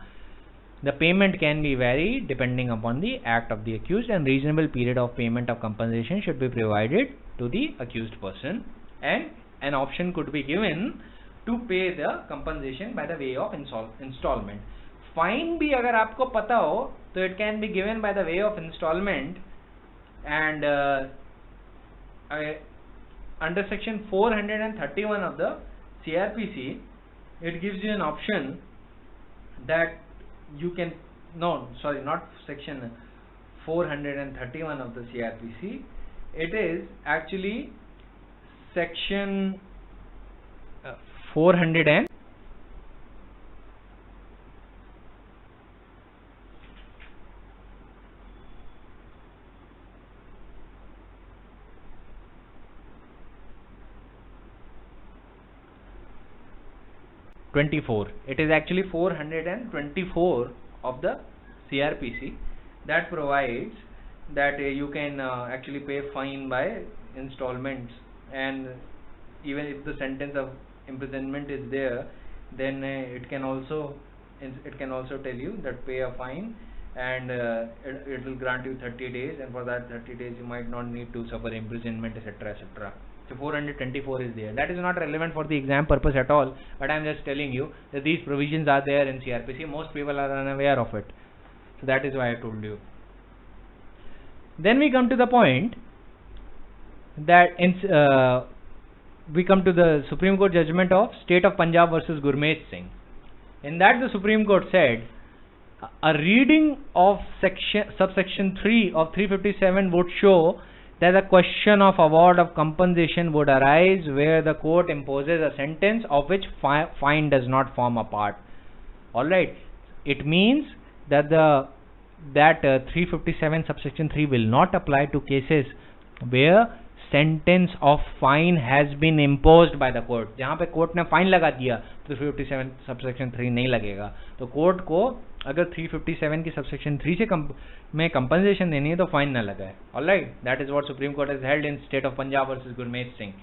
S1: The payment can be varied depending upon the act of the accused, and reasonable period of payment of compensation should be provided to the accused person, and an option could be given to pay the compensation by the way of installment. Fine भी अगर आपको पता हो तो it can be given by the way of installment, and under section 431 of the CRPC it gives you an option that you can, no sorry, not section 431 of the CRPC, it is actually section 400 and 24. It is actually 424 of the CRPC that provides that you can actually pay fine by installments, and even if the sentence of imprisonment is there, then it can also tell you that pay a fine, and it will grant you 30 days, and for that 30 days you might not need to suffer imprisonment, etc., etc. So 424 is there. That is not relevant for the exam purpose at all, but I am just telling you that these provisions are there in CRPC. Most people are unaware of it, so that is why I told you. Then we come to the point that we come to the Supreme Court judgment of State of Punjab versus Gurmeet Singh. In that, the Supreme Court said a reading of subsection 3 of 357 would show that the question of award of compensation would arise where the court imposes a sentence of which fine does not form a part. Alright, it means that 357 subsection 3 will not apply to cases where sentence of fine has been imposed by the court. जहाँ पे court ने fine लगा दिया तो 357 subsection 3 नहीं लगेगा. तो court को अगर 357 की सबसेक्शन 3 से में कंपनसेशन देनी है तो फाइन ना लगाए. Alright, that is what supreme court has held in state of Punjab versus Gurmeet Singh.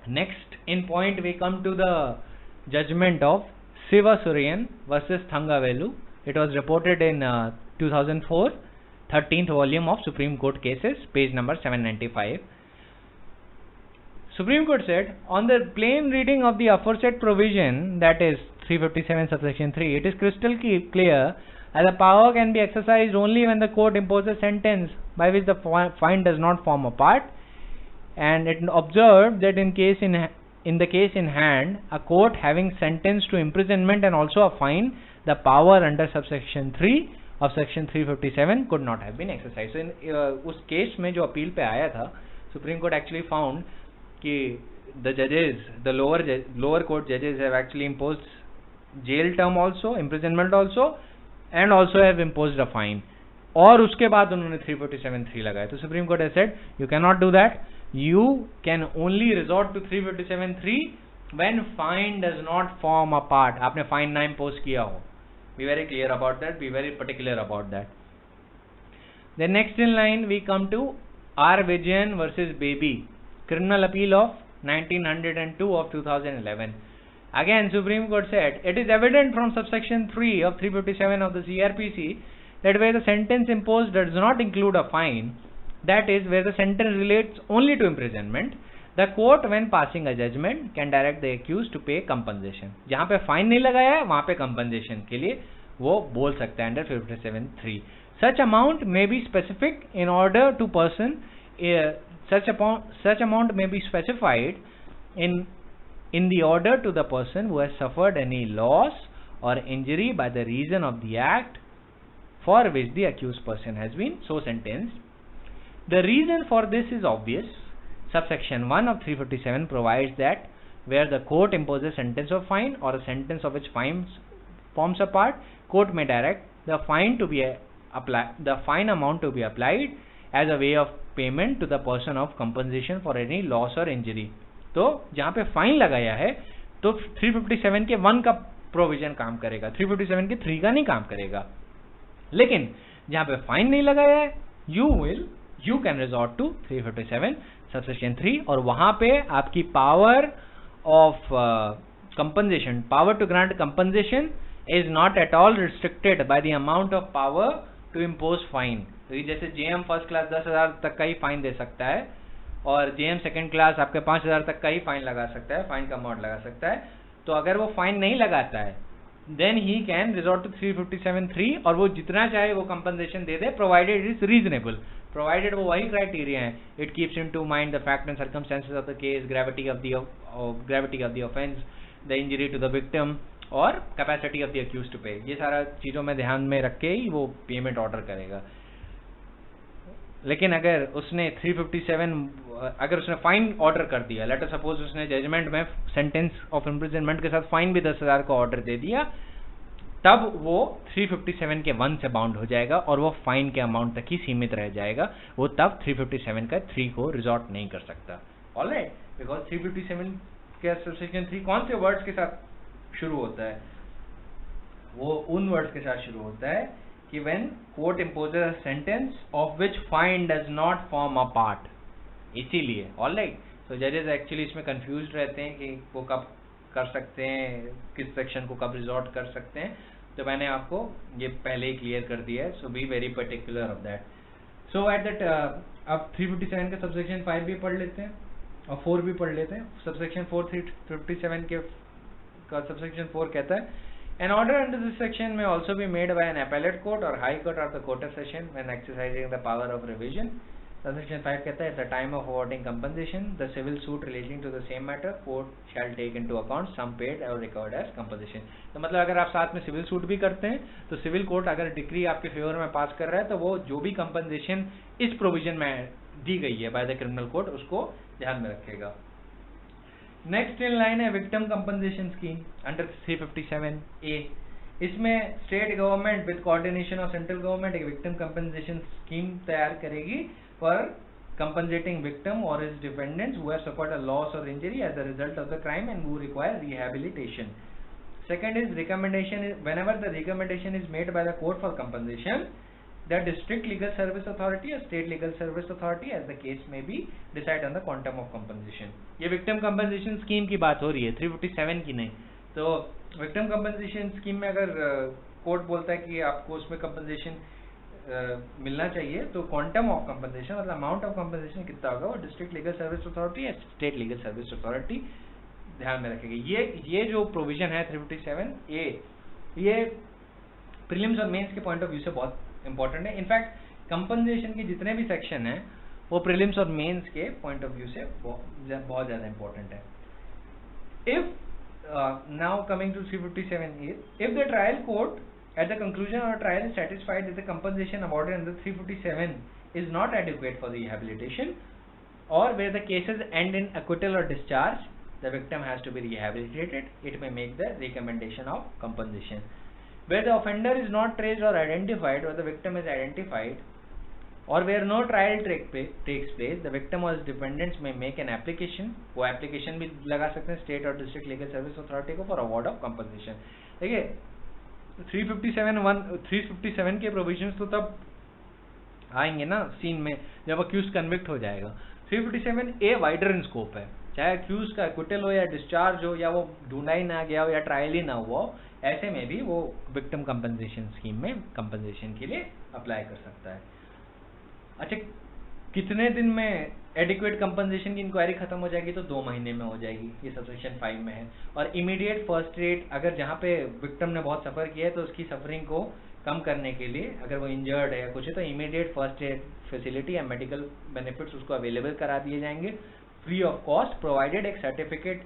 S1: Next in point we come to the judgment of Siva Surian versus Thangavelu. It was reported in 2004, 13th volume of Supreme Court Cases, page number 795. Supreme Court said, on the plain reading of the aforesaid provision, that is 357 subsection 3, it is crystal clear that the power can be exercised only when the court imposes sentence by which the fine does not form a part, and it observed that in the case in hand, a court having sentenced to imprisonment and also a fine, the power under subsection 3 of section 357 could not have been exercised. So in उस case में जो appeal पे आया था, Supreme Court actually found कि the judges, the lower court judges have actually imposed jail term also, imprisonment also, and also have imposed a fine. और उसके बाद उन्होंने 357(3) लगाया. तो Supreme Court has said you cannot do that. You can only resort to 357(3) when fine does not form a part. आपने fine ना impose किया हो. Be very clear about that. Be very particular about that. Then next in line we come to R. Vijayan versus Baby, criminal appeal of 1902 of 2011. Again, Supreme Court said it is evident from subsection 3 of 357 of the CRPC that where the sentence imposed does not include a fine, that is, where the sentence relates only to imprisonment, the court when passing a judgment can direct the accused to pay compensation. जहाँ पे fine नहीं लगाया है वहाँ पे compensation के लिए वो बोल सकता है under 573. Such amount may be specific in order to person. Such amount may be specified in the order to the person who has suffered any loss or injury by the reason of the act for which the accused person has been so sentenced. The reason for this is obvious. Subsection 1 of 357 provides that where the court imposes sentence of fine or a sentence of which fine forms a part, court may direct the fine amount to be applied as a way of payment to the person of compensation for any loss or injury. तो जहाँ पे fine लगाया है तो 357 के 1 का provision काम करेगा, 357 के 3 का नहीं काम करेगा. लेकिन जहाँ पे फाइन नहीं लगाया है you can resort to 357 subsection 3, और वहाँ पे आपकी power of compensation, power to grant compensation is not at all restricted by the amount of power to impose fine. तो जैसे JM फर्स्ट क्लास 10,000 तक का ही फाइन दे सकता है और JM सेकंड क्लास आपके 5,000 तक का ही फाइन लगा सकता है, फाइन का अमाउंट लगा सकता है. तो अगर वो फाइन नहीं लगाता है then he can resort to 357(3) और वो जितना चाहे वो compensation they they provided it is reasonable, provided वो वही criteria है. It keeps into mind the fact and circumstances of the case, gravity of the offense, the injury to the victim और capacity of the accused to pay. ये सारा चीज़ों में ध्यान में रख के ही वो पेमेंट ऑर्डर करेगा. लेकिन अगर उसने 357 अगर उसने फाइन ऑर्डर कर दिया, लेट अस सपोज उसने जजमेंट में सेंटेंस ऑफ इम्प्रिजनमेंट के साथ फाइन भी 10,000 का ऑर्डर दे दिया, तब वो 357 के 1 से बाउंड हो जाएगा और वो फाइन के अमाउंट तक ही सीमित रह जाएगा। वो तब 357 का 3 को रिजॉर्ट नहीं कर सकता। ऑलराइट, बिकॉज 357 के सबसेक्शन 3 कौन से वर्ड्स के साथ शुरू होता है? वो उन वर्ड्स के साथ शुरू होता है कि when court imposes a sentence of which fine does not form a part. इसीलिए ऑलराइट, तो जजेस एक्चुअली इसमें कंफ्यूज रहते हैं कि वो कब कर सकते हैं, किस सेक्शन को कब रिजॉर्ट कर सकते हैं। तो मैंने आपको ये पहले ही क्लियर कर दिया है, so be very particular of that. So at that अब 357 का सबसेक्शन 5 भी पढ़ लेते हैं और 4 भी पढ़ लेते हैं। सबसेक्शन 4 357 के का सबसेक्शन 4 कहता है an order under this section may also be made by an appellate court or high court or the court of session when exercising the power of revision. Subsection 5 कहता है at the time of awarding compensation the civil suit relating to the same matter court shall take into account sum paid or recovered as compensation. तो मतलब अगर आप साथ में civil suit भी करते हैं तो सिविल कोर्ट अगर डिक्री आपके फेवर में पास कर रहा है तो वो जो भी कंपनसेशन इस प्रोविजन में दी गई है बाय द क्रिमिनल कोर्ट उसको ध्यान में रखेगा। नेक्स्ट इन लाइन है victim compensation scheme under 357A। इसमें state government with coordination of central government एक विक्टिम कंपनसेशन स्कीम तैयार करेगी for compensating victim or his defendants who have suffered a loss or injury as a result of the crime and who require rehabilitation. Second is recommendation is whenever the recommendation is made by the court for compensation, the district legal service authority or state legal service authority as the case may be decide on the quantum of compensation. ये victim compensation scheme की बात हो रही है 357 की नहीं। तो victim compensation scheme में अगर कोर्ट बोलता है कि आपको उसमें compensation मिलना चाहिए तो क्वांटम ऑफ कंपनसेशन मतलब अमाउंट ऑफ कंपनसेशन कितना होगा वो डिस्ट्रिक्ट लीगल सर्विस अथॉरिटी या स्टेट लीगल सर्विस अथॉरिटी ध्यान में रखेगी। ये जो प्रोविजन है 357A ये प्रीलिम्स और मेंस के पॉइंट ऑफ व्यू से बहुत इंपॉर्टेंट है। इनफैक्ट कंपनसेशन के जितने भी सेक्शन हैं वो प्रीलिम्स और मेंस के पॉइंट ऑफ व्यू से बहुत ज़्यादा इंपॉर्टेंट है। If now coming to 357A, if the trial court at the conclusion of a trial is satisfied that the compensation awarded under 357 is not adequate for the rehabilitation or where the cases end in acquittal or discharge, the victim has to be rehabilitated, it may make the recommendation of compensation. Where the offender is not traced or identified or the victim is identified or where no trial takes place, the victim or his dependents may make an application, वो application भी लगा सकते हैं state और district legal service authority को for award of compensation। देखिए 357 के provisions तो तब आएंगे ना सीन में जब अक्यूज कन्विक्ट हो जाएगा। 357A वाइडर इन स्कोप है, चाहे अक्यूज का एक्विटल हो या डिस्चार्ज हो या वो ढूंढा ही ना गया हो या ट्रायल ही ना हुआ हो, ऐसे में भी वो विक्टिम कंपनसेशन स्कीम में कंपनसेशन के लिए अप्लाई कर सकता है। अच्छा, कितने दिन में एडिक्वेट कंपनसेशन की इंक्वायरी खत्म हो जाएगी? तो 2 महीने में हो जाएगी, ये सबसेक्शन 5 में है। और इमीडिएट फर्स्ट एड अगर जहाँ पे विक्टिम ने बहुत सफ़र किया है तो उसकी सफरिंग को कम करने के लिए अगर वो इंजर्ड है या कुछ है तो इमीडिएट फर्स्ट एड फैसिलिटी या मेडिकल बेनिफिट्स उसको अवेलेबल करा दिए जाएंगे फ्री ऑफ कॉस्ट, प्रोवाइडेड एक सर्टिफिकेट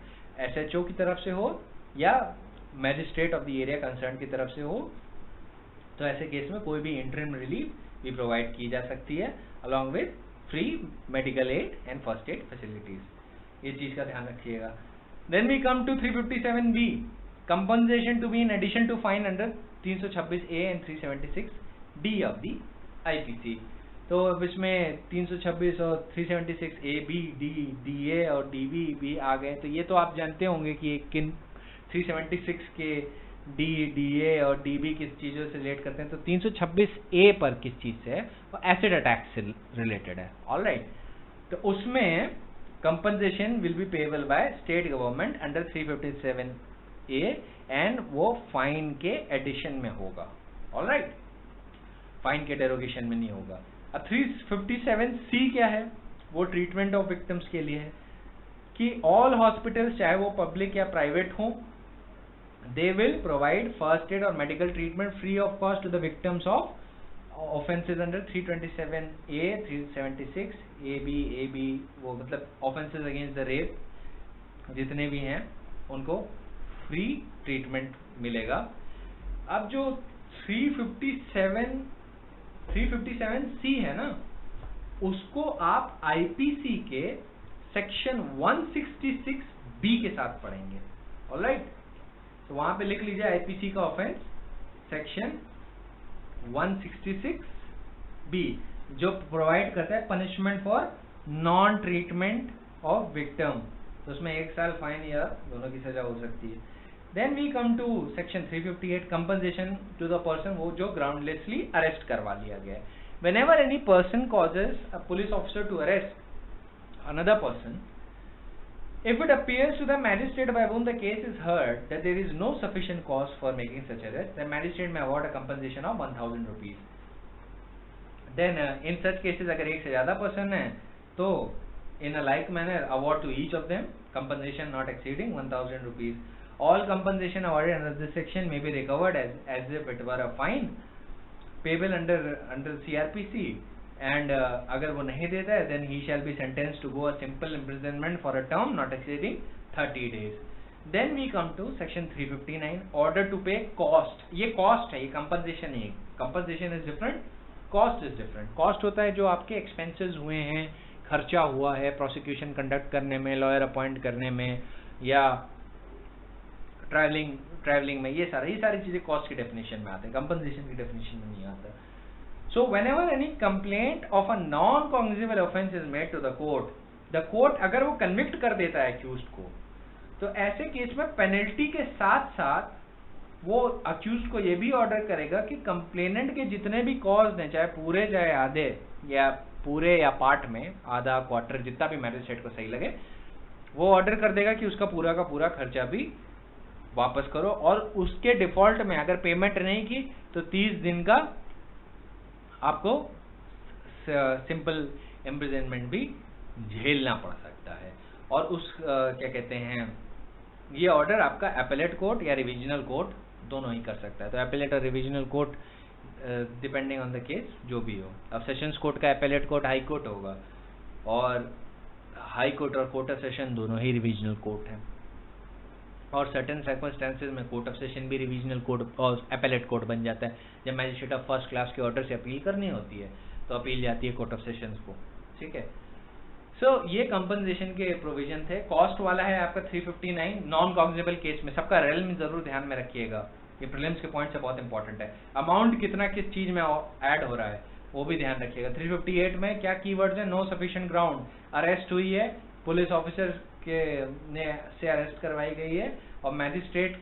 S1: SHO की तरफ से हो या magistrate of the area concern की तरफ से हो। तो ऐसे केस में कोई भी इंटरिम रिलीफ भी प्रोवाइड की जा सकती है along with free medical aid and first aid facilities. ये चीज का ध्यान रखिएगा। Then we come to 357B, compensation to be in addition to fine under 326A and 376D of the IPC। तो अब इसमें 326 और 376A, B, DA और DB भी आ गए। तो ये तो आप जानते होंगे कि किन 376 के DA और DB किस चीज़ों से रिलेट करते हैं। तो 326A पर किस चीज़ से है? वो एसिड अटैक से रिलेटेड है। ऑलराइट, तो उसमें compensation will be payable by state government under 357A and वो फाइन के एडिशन में होगा। ऑलराइट, फाइन के डेरोगेशन में नहीं होगा। अब 357C क्या है? वो ट्रीटमेंट ऑफ विक्टिम्स के लिए है कि ऑल हॉस्पिटल्स चाहे वो पब्लिक या प्राइवेट हों, they will provide first aid or medical treatment free of cost to the victims of offenses under 327A, 376, AB वो मतलब offenses against the rape जितने भी हैं उनको फ्री ट्रीटमेंट मिलेगा। अब जो 357C है ना, उसको आप आईपीसी के सेक्शन 166B के साथ पढ़ेंगे। ऑलराइट, तो वहां पे लिख लीजिए आईपीसी का ऑफेंस सेक्शन 166B, जो प्रोवाइड करता है punishment for non treatment of victim. तो उसमें 1 साल फाइन या दोनों की सजा हो सकती है। Then we come to section 358 compensation to the person, वो जो ग्राउंडलेसली अरेस्ट करवा लिया गया है। Whenever any person causes a police officer to arrest another person, if it appears to the magistrate by whom the case is heard that there is no sufficient cause for making such arrest, the magistrate may award a compensation of 1000 rupees. Then in such cases अगर एक से ज़्यादा person है तो in a like manner award to each of them compensation not exceeding 1000 rupees. All compensation awarded under this section may be recovered as if it were a fine payable under CRPC, and अगर वो नहीं देता है then he shall be sentenced to go a simple imprisonment for a term not exceeding 30 days. Then we come to section 359 order to pay cost. ये cost है, ये compensation नहीं है। compensation is different, cost is different. cost होता है जो आपके expenses हुए हैं, खर्चा हुआ है prosecution conduct करने में, lawyer appoint करने में, या ट्रैवलिंग में, ये सारी चीजें कॉस्ट की डेफिनेशन में आते हैं, कंपनसेशन की डेफिनेशन में नहीं आता। So whenever any complaint of a non cognizable offence is made to the court अगर वो कन्विक्ट कर देता है अक्यूज्ड को, तो ऐसे केस में पेनल्टी के साथ साथ वो अक्यूज्ड को ये भी ऑर्डर करेगा कि कंप्लेनेंट के जितने भी कॉज हैं, चाहे पूरे चाहे आधे, या पूरे या पार्ट में, आधा क्वार्टर, जितना भी मैजिस्ट्रेट को सही लगे, वो ऑर्डर कर देगा कि उसका पूरा का पूरा खर्चा भी वापस करो, और उसके डिफॉल्ट में अगर पेमेंट नहीं की तो 30 दिन का आपको सिंपल इम्प्रिजनमेंट भी झेलना पड़ सकता है। और उस क्या कहते हैं, ये ऑर्डर आपका एपेलेट कोर्ट या रिविजनल कोर्ट दोनों ही कर सकता है। तो एपेलेट और revisional court depending on the case जो भी हो। अब सेशंस कोर्ट का एपेलेट कोर्ट हाई कोर्ट होगा, और हाई कोर्ट और कोर्ट ऑफ सेशन दोनों ही रिविजनल कोर्ट हैं। और सर्टेन सर्कमस्टेंसेज में कोर्ट ऑफ सेशन भी रिविजनल कोर्ट और एपेलेट कोर्ट बन जाता है। जब मैजिस्ट्रेट ऑफ फर्स्ट क्लास के ऑर्डर से अपील करनी होती है तो अपील जाती है कोर्ट ऑफ सेशंस को। ठीक है, सो ये कंपनसेशन के प्रोविजन थे। कॉस्ट वाला है आपका 359 नॉन कॉग्निजेबल केस में। सबका रेलम जरूर ध्यान में रखिएगा, ये प्रीलिम्स के पॉइंट से बहुत इंपॉर्टेंट है। अमाउंट कितना किस चीज में ऐड हो रहा है वो भी ध्यान रखिएगा। 358 में क्या कीवर्ड्स है? नो सफिशिएंट ग्राउंड, अरेस्ट हुई है, पुलिस ऑफिसर के से अरेस्ट करवाई गई है, और मैजिस्ट्रेट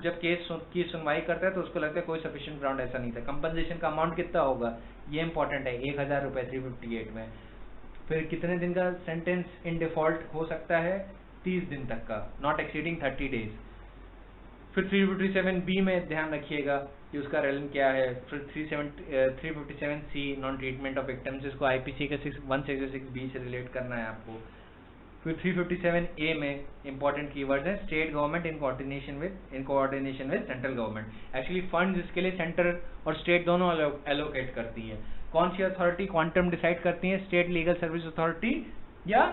S1: जब केस की सुनवाई करता है तो उसको लगता है कोई सफिशिएंट ग्राउंड ऐसा नहीं था। कंपनसेशन का अमाउंट कितना होगा ये इंपॉर्टेंट है, 1000 रुपए 358 में। फिर कितने दिन का सेंटेंस इन डिफॉल्ट हो सकता है? 30 दिन तक का, नॉट एक्सीडिंग 30 डेज। फिर 357B में ध्यान रखिएगा कि उसका रेलम क्या है। फिर 357C non treatment of victims, इसको आईपीसी के 166B से रिलेट करना है आपको। फिर 357A में इंपॉर्टेंट कीवर्ड्स हैं state government in coordination with central government. Actually funds इसके लिए सेंटर और स्टेट दोनों एलोकेट करती हैं। कौन सी अथॉरिटी क्वांटम डिसाइड करती है? स्टेट लीगल सर्विस अथॉरिटी या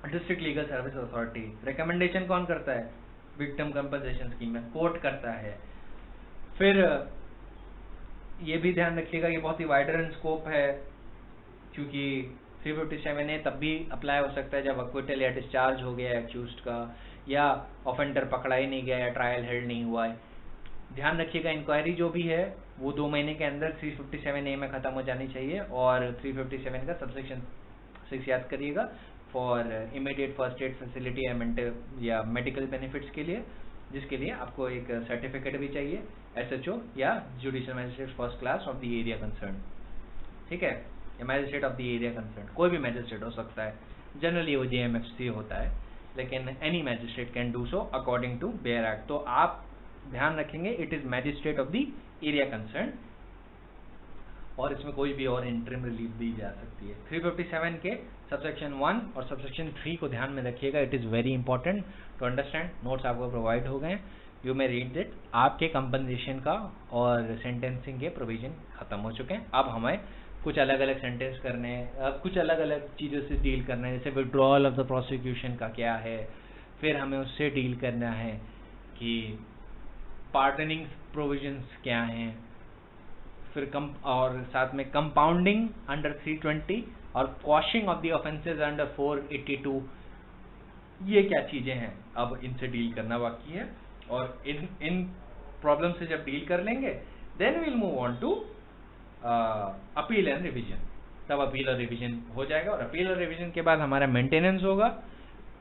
S1: district legal service authority. Recommendation कौन करता है? विक्टिम कंपनसेशन स्कीम में कोर्ट करता है। फिर ये भी ध्यान रखिएगा ये बहुत ही वाइडर इन स्कोप है, क्योंकि 357A तब भी अप्लाई हो सकता है जब अक्विटल या डिस्चार्ज हो गया है एक्यूज्ड का, या ऑफेंडर पकड़ा ही नहीं गया या ट्रायल हेल्ड नहीं हुआ है। ध्यान रखिएगा इंक्वायरी जो भी है वो 2 महीने के अंदर 357A में खत्म हो जानी चाहिए, और 357 का सबसेक्शन 6 याद करिएगा for immediate first aid facility या मेडिकल बेनिफिट्स के लिए, जिसके लिए आपको एक सर्टिफिकेट भी चाहिए SHO या judicial magistrate first class of the area concern. ठीक है, या magistrate of the area concern, कोई भी मैजिस्ट्रेट हो सकता है। जनरली वो JMFC होता है, लेकिन any magistrate can do so according to bare act. तो आप ध्यान रखेंगे it is magistrate of the area concern, और इसमें कोई भी और इंटरिम रिलीफ दी जा सकती है। 357 के सबसेक्शन 1 और सबसेक्शन 3 को ध्यान में रखिएगा, it is very important to understand. Notes आपको प्रोवाइड हो गए, यू मे रीड इट। आपके कंपनसेशन का और सेंटेंसिंग के प्रोविजन खत्म हो चुके हैं। अब हमें कुछ अलग अलग सेंटेंस करने हैं, कुछ अलग अलग चीज़ों से डील करना है, जैसे विड्रॉल ऑफ द प्रोसिक्यूशन का क्या है, फिर हमें उससे डील करना है कि पार्डनिंग प्रोविजंस क्या हैं, फिर और साथ में कंपाउंडिंग अंडर 320 और क्वॉशिंग ऑफ द ऑफेंसेस अंडर 482, ये क्या चीजें हैं अब इनसे डील करना बाकी है। और इन प्रॉब्लम से जब डील कर लेंगे then will move on to appeal and revision. तब अपील और रिवीजन हो जाएगा, और अपील और रिवीजन के बाद हमारा मेंटेनेंस होगा,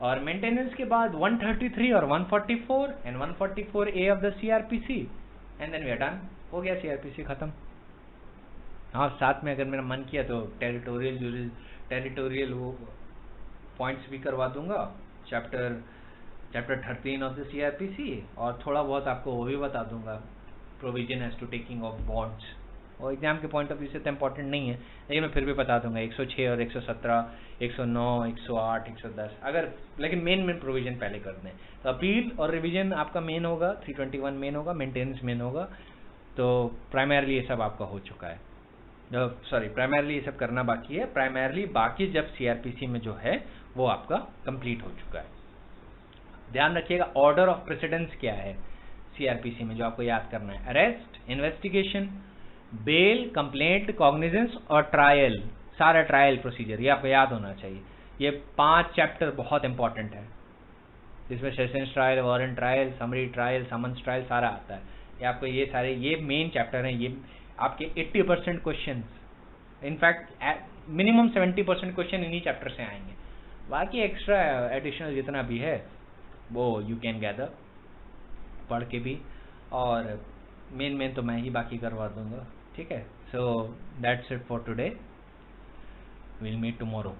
S1: और मेंटेनेंस के बाद 133 और 144 and 144A of the CrPC, and then we are done, हो गया सीआरपीसी खत्म। हाँ, साथ में अगर मेरा मन किया तो टेरिटोरियल वो पॉइंट्स भी करवा दूंगा, चैप्टर 13 ऑफ द सीआरपीसी, और थोड़ा बहुत आपको वो भी बता दूंगा, provision as to taking of bonds. और एग्जाम के पॉइंट ऑफ व्यू से तो इम्पोर्टेंट नहीं है, लेकिन मैं फिर भी बता दूंगा 106 और 117, 109, 108, 110, अगर लेकिन मेन प्रोविजन पहले कर दें। तो अपील और रिवीजन आपका मेन होगा, 321 मेन होगा, मेंटेनेंस मेन होगा। तो प्राइमरली ये सब आपका हो चुका है, सॉरी प्राइमरली ये सब करना बाकी है, प्राइमरली बाकी जब सीआरपीसी में जो है वो आपका कंप्लीट हो चुका है। ध्यान रखिएगा ऑर्डर ऑफ प्रेसिडेंस क्या है सीआरपीसी में जो आपको याद करना है। Arrest, investigation, bail, complaint, cognizance और ट्रायल, सारा ट्रायल प्रोसीजर ये आपको याद होना चाहिए। ये 5 चैप्टर बहुत इंपॉर्टेंट है, जिसमें sessions trial, warrant trial, summary trial, summons trial सारा आता है। ये आपको ये सारे ये मेन चैप्टर हैं, ये आपके 80% क्वेश्चन, इनफैक्ट मिनिमम 70% क्वेश्चन इन्हीं चैप्टर से आएंगे। बाकी एक्स्ट्रा एडिशनल जितना भी है वो यू कैन गैदर पढ़ के भी, और मेन तो मैं ही बाकी करवा दूंगा, ठीक है। So that's it for today, will meet tomorrow.